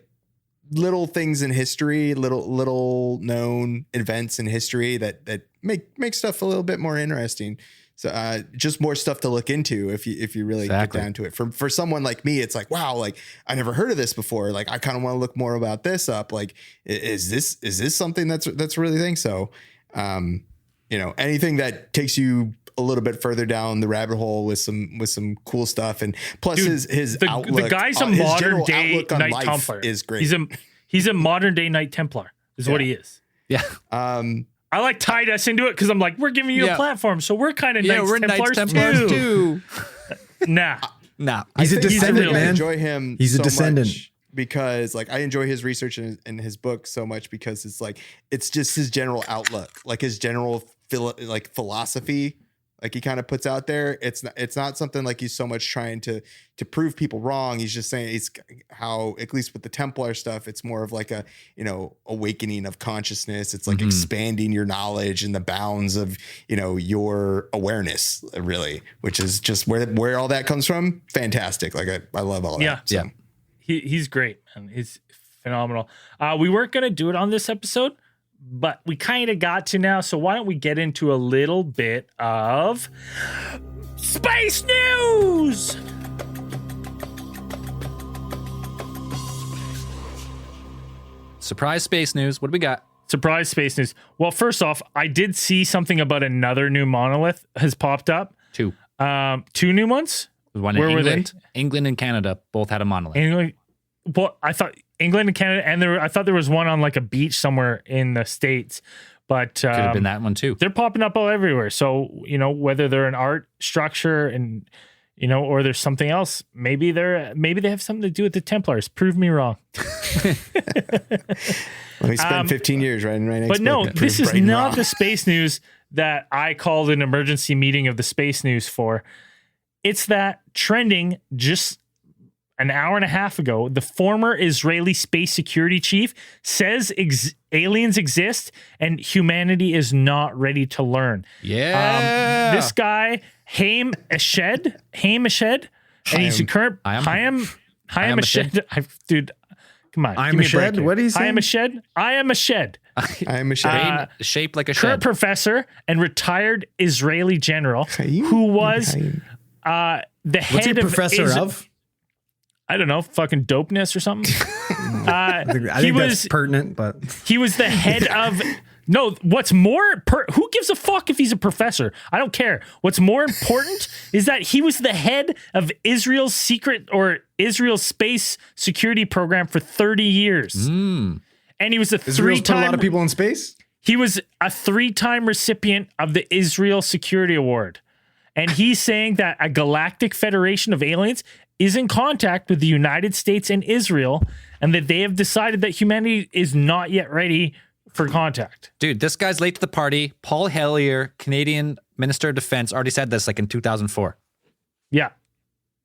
little things in history, little known events in history that make stuff a little bit more interesting. So just more stuff to look into if you really Exactly. get down to it. For someone like me, it's like, wow, like I never heard of this before. Like I kind of want to look more about this up. Like, is this something that's really thing? So anything that takes you a little bit further down the rabbit hole with some cool stuff. And plus his outlook, the guy's a his modern general day outlook on Knight life Templar. is great. He's a modern day Knight Templar is what he is. Yeah. I like tied us into it because I'm like, we're giving you a platform, so we're kind of Knights Templars too. Nah. He's a descendant, man. I enjoy him. He's a so descendant. much because like I enjoy his research and his book so much because it's just his general outlook, like his general philosophy, like he kind of puts out there. It's not something like he's so much trying to prove people wrong. He's just saying it's how, at least with the Templar stuff, it's more of like a awakening of consciousness. It's like expanding your knowledge and the bounds of your awareness, really, which is just where all that comes from. Fantastic. Like I love all that. Yeah. So. Yeah. He's great, and he's phenomenal. We weren't gonna do it on this episode, but we kind of got to now. So why don't we get into a little bit of space news? Surprise space news. What do we got? Surprise space news. Well, first off, I did see something about another new monolith has popped up. Two new ones. One in England. England and Canada both had a monolith. Well, I thought England and Canada, and I thought there was one on like a beach somewhere in the States, but could have been that one too. They're popping up all everywhere. So whether they're an art structure and or there's something else, maybe they have something to do with the Templars. Prove me wrong. Let me spend 15 years writing right next. But no, this is not the space news that I called an emergency meeting of the space news for. It's that trending just an hour and a half ago, the former Israeli space security chief says aliens exist and humanity is not ready to learn. Yeah. This guy, Haim Eshed, and he's the current Haim Eshed. Dude, come on. I'm a shed. What is he? I am a shed. I am a shed. Shaped like a shed. Current professor and retired Israeli general who was the head What's he professor of? I don't know, fucking dopeness or something. I think that's pertinent, but he was the head of. No, what's more, who gives a fuck if he's a professor? I don't care. What's more important is that he was the head of Israel's Israel's space security program for 30 years. And he was Israel's put a lot of people in space. He was a 3-time recipient of the Israel Security Award. And he's saying that a galactic federation of aliens is in contact with the United States and Israel, and that they have decided that humanity is not yet ready for contact. Dude, this guy's late to the party. Paul Hellyer, Canadian Minister of Defense, already said this like in 2004. Yeah.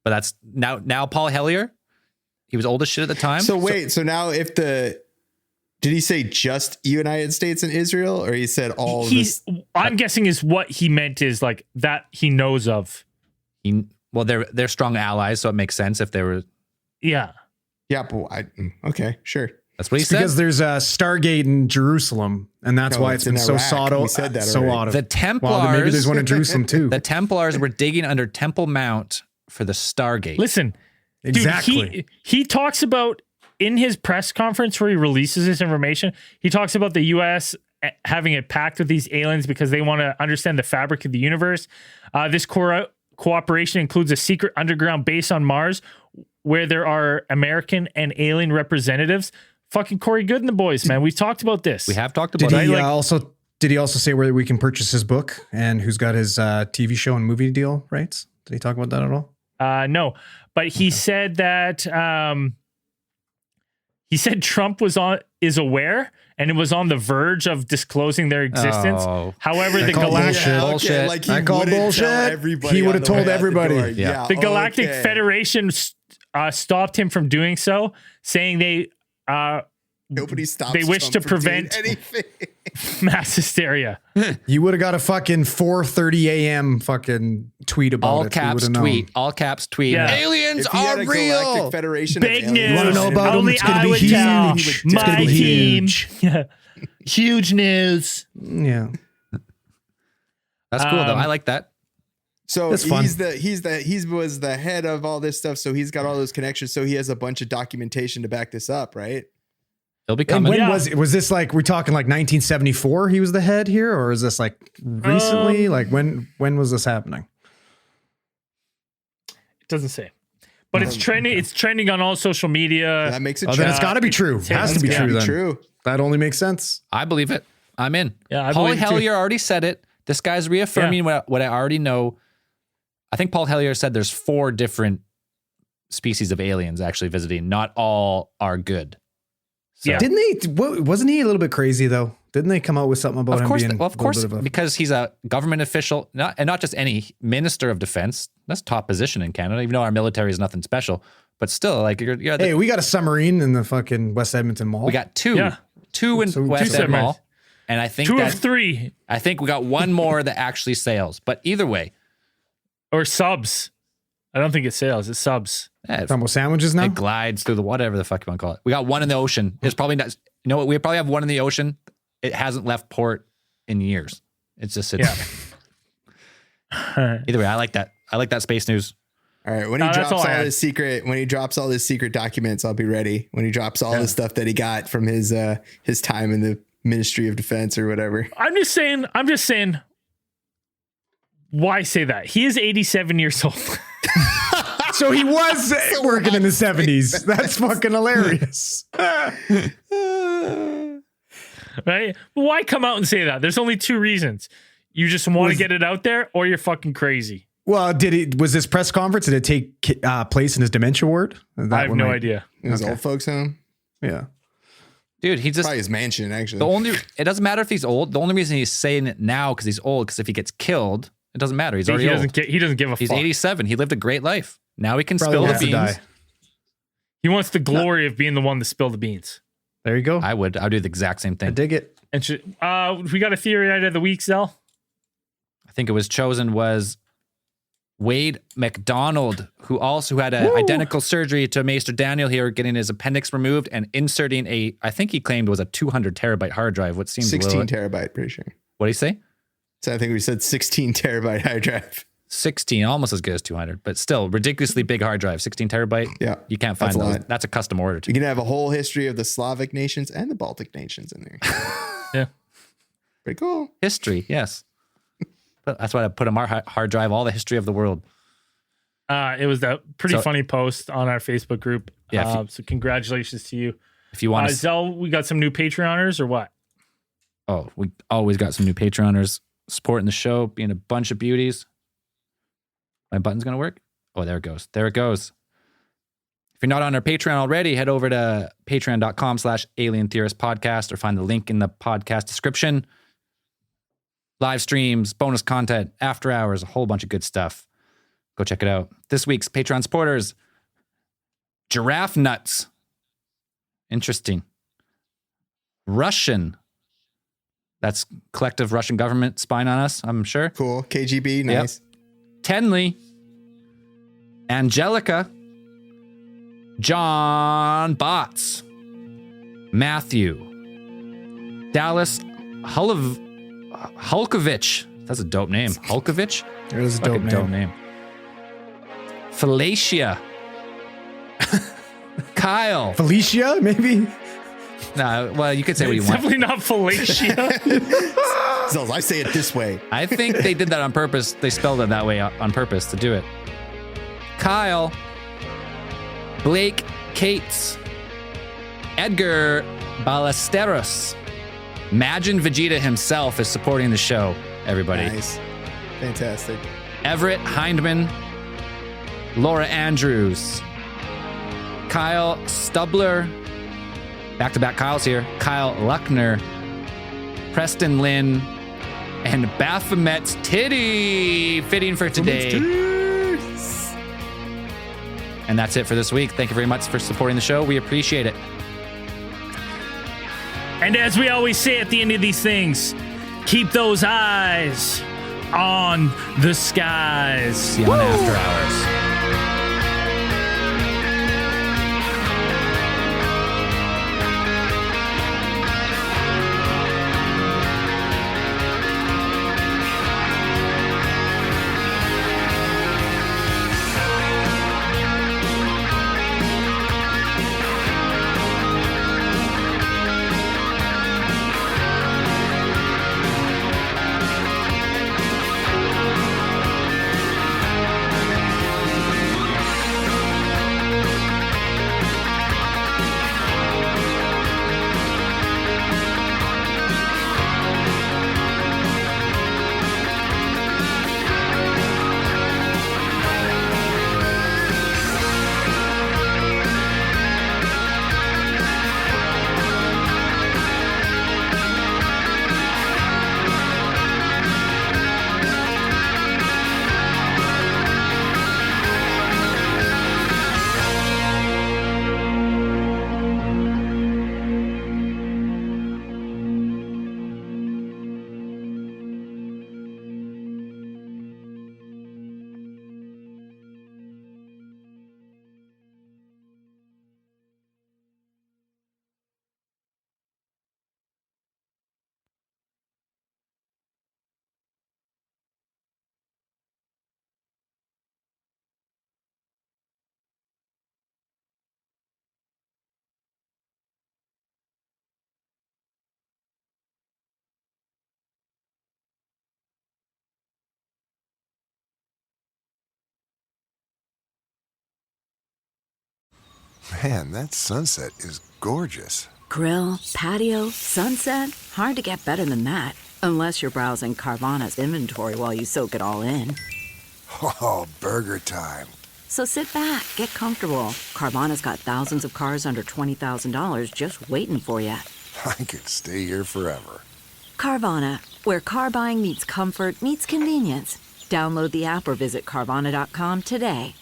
But that's now Paul Hellyer, he was old as shit at the time. So wait, so now did he say just United States and Israel, or he said all this? I'm guessing is what he meant is like that he knows of. Well, they're strong allies, so it makes sense if they were. Yeah. Yeah, but okay, sure. That's what he said. Because there's a Stargate in Jerusalem, and that's why it's been so sought out. The Templars. Well, maybe there's one in Jerusalem too. The Templars were digging under Temple Mount for the Stargate. Listen, exactly. Dude, he talks about in his press conference where he releases this information. He talks about the U.S. having a pact with these aliens because they want to understand the fabric of the universe. This cooperation includes a secret underground base on Mars where there are American and alien representatives. Fucking Corey Good and the boys, man. We've talked about this. We have talked about it. Did he also say where we can purchase his book and who's got his TV show and movie deal rights? Did he talk about that at all? No, but he said that Trump is aware and it was on the verge of disclosing their existence. Oh. However, the galactic bullshit. Like he I call bullshit. He would have told everybody. The Galactic Federation stopped him from doing so, saying nobody stops. They wish to prevent anything. Mass hysteria. You would have got a fucking 4:30 a.m. fucking tweet about all it. Caps tweet. All caps tweet. Yeah. Aliens If he had are a real. Galactic Federation Big of news. aliens, You wanna know about them? Only It's gonna I be would huge. tell. It's My gonna be team. huge. Huge news. Yeah. That's cool though. I like that. So That's fun. he was the head of all this stuff. So he's got all those connections. So he has a bunch of documentation to back this up, right? He'll be And coming. when was this like, we're talking like 1974 he was the head here, or is this like recently? Like when was this happening? It doesn't say. But it's trending. It's trending on all social media. That makes it Oh, true. then it's got to be true. It has to be true then. True. That only makes sense. I believe it. I'm in. Yeah, I Paul believe it too. Hellyer already said it. This guy's reaffirming what I already know. I think Paul Hellyer said there's 4 different species of aliens actually visiting. Not all are good. So, Yeah. Wasn't he a little bit crazy though? Didn't they come out with something about Of him course, being of course, a little bit of a- because he's a government official, not just any minister of defense. That's top position in Canada, even though our military is nothing special. But still, like Hey, we got a submarine in the fucking West Edmonton Mall. we got 2 Yeah. in So West two Ed Mall, submarines. and I think 2 that of 3 I think we got one more that actually sails. But either way, or subs. I don't think it sails. It's subs. Combo sandwiches now. it glides through the whatever the fuck you want to call it. We got one in the ocean. It's probably not. You know what? We probably have one in the ocean. It hasn't left port in years. It's just sitting there. Either way, I like that. I like that space news. All right, when he No, that's drops all I all had. his secret documents, I'll be ready. When he drops all the stuff that he got from his time in the Ministry of Defense or whatever. I'm just saying. Why say that? He is 87 years old. So he was working in the 70s. That's fucking hilarious. Right? Why come out and say that? There's only 2 reasons. You just want to get it out there, or you're fucking crazy. Well, was this press conference? Did it take place in his dementia ward? I have no idea. In his old folks' home. Yeah. Dude, he just Probably his mansion, actually. it doesn't matter if he's old. The only reason he's saying it now because he's old. Because if he gets killed, it doesn't matter. He's already old. He doesn't give a He's fuck. 87. He lived a great life. Now he can Probably spill the wants to beans. die. He wants the glory of being the one to spill the beans. There you go. I'd do the exact same I thing. dig it. And we got a theory out of the week, Zell. I think it was chosen was Wade McDonald, who also had an identical surgery to Maester Daniel here, getting his appendix removed and inserting I think he claimed was a 200 terabyte hard drive, what seems 16 a little... terabyte, pretty sure. What did he say? So I think we said 16 terabyte hard drive. 16, almost as good as 200, but still ridiculously big hard drive, 16 terabyte. Yeah. You can't find That's a those. lot. That's a custom order too. You can have a whole history of the Slavic nations and the Baltic nations in there. Yeah. Pretty cool. History, yes. But that's why I put on our hard drive, all the history of the world. It was a pretty funny post on our Facebook group. Yeah, so congratulations to you. If you want to... Zell, we got some new Patreoners or what? Oh, we always got some new Patreoners supporting the show, being a bunch of beauties. My button's going to work? Oh, there it goes. There it goes. If you're not on our Patreon already, head over to patreon.com/Alien Theorist Podcast or find the link in the podcast description. Live streams, bonus content, after hours, a whole bunch of good stuff. Go check it out. This week's Patreon supporters, Giraffe Nuts. Interesting. Russian. That's collective Russian government spying on us, I'm sure. Cool. KGB, nice. Yep. Tenley, Angelica, John Botts, Matthew, Dallas Hulkovich. That's a dope name. Hulkovich? It is a Fucking dope name. Felicia. Kyle. Felicia, maybe? No, well, you could say what you It's want. definitely not Felicia. Zells, I say it this way. I think they did that on purpose. They spelled it that way on purpose to do it. Kyle, Blake Cates, Edgar Ballesteros. Imagine Vegeta himself is supporting the show, everybody. Nice. Fantastic. Everett Hindman, Laura Andrews, Kyle Stubler, back-to-back Kyles here, Kyle Luckner, Preston Lynn, and Baphomet's Titty, fitting for today. And that's it for this week. Thank you very much for supporting the show. We appreciate it. And as we always say at the end of these things, keep those eyes on the skies. See you on After Hours. Man, that sunset is gorgeous. Grill, patio, sunset. Hard to get better than that. Unless you're browsing Carvana's inventory while you soak it all in. Oh, burger time. So sit back, get comfortable. Carvana's got thousands of cars under $20,000 just waiting for you. I could stay here forever. Carvana, where car buying meets comfort meets convenience. Download the app or visit Carvana.com today.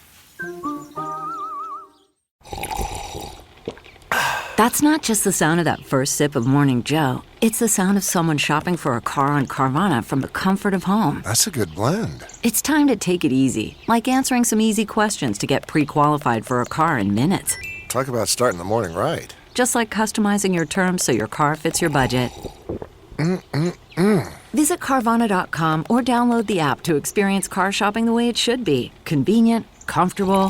That's not just the sound of that first sip of Morning Joe. It's the sound of someone shopping for a car on Carvana from the comfort of home. That's a good blend. It's time to take it easy, like answering some easy questions to get pre-qualified for a car in minutes. Talk about starting the morning right. Just like customizing your terms so your car fits your budget. Visit Carvana.com or download the app to experience car shopping the way it should be. Convenient, comfortable.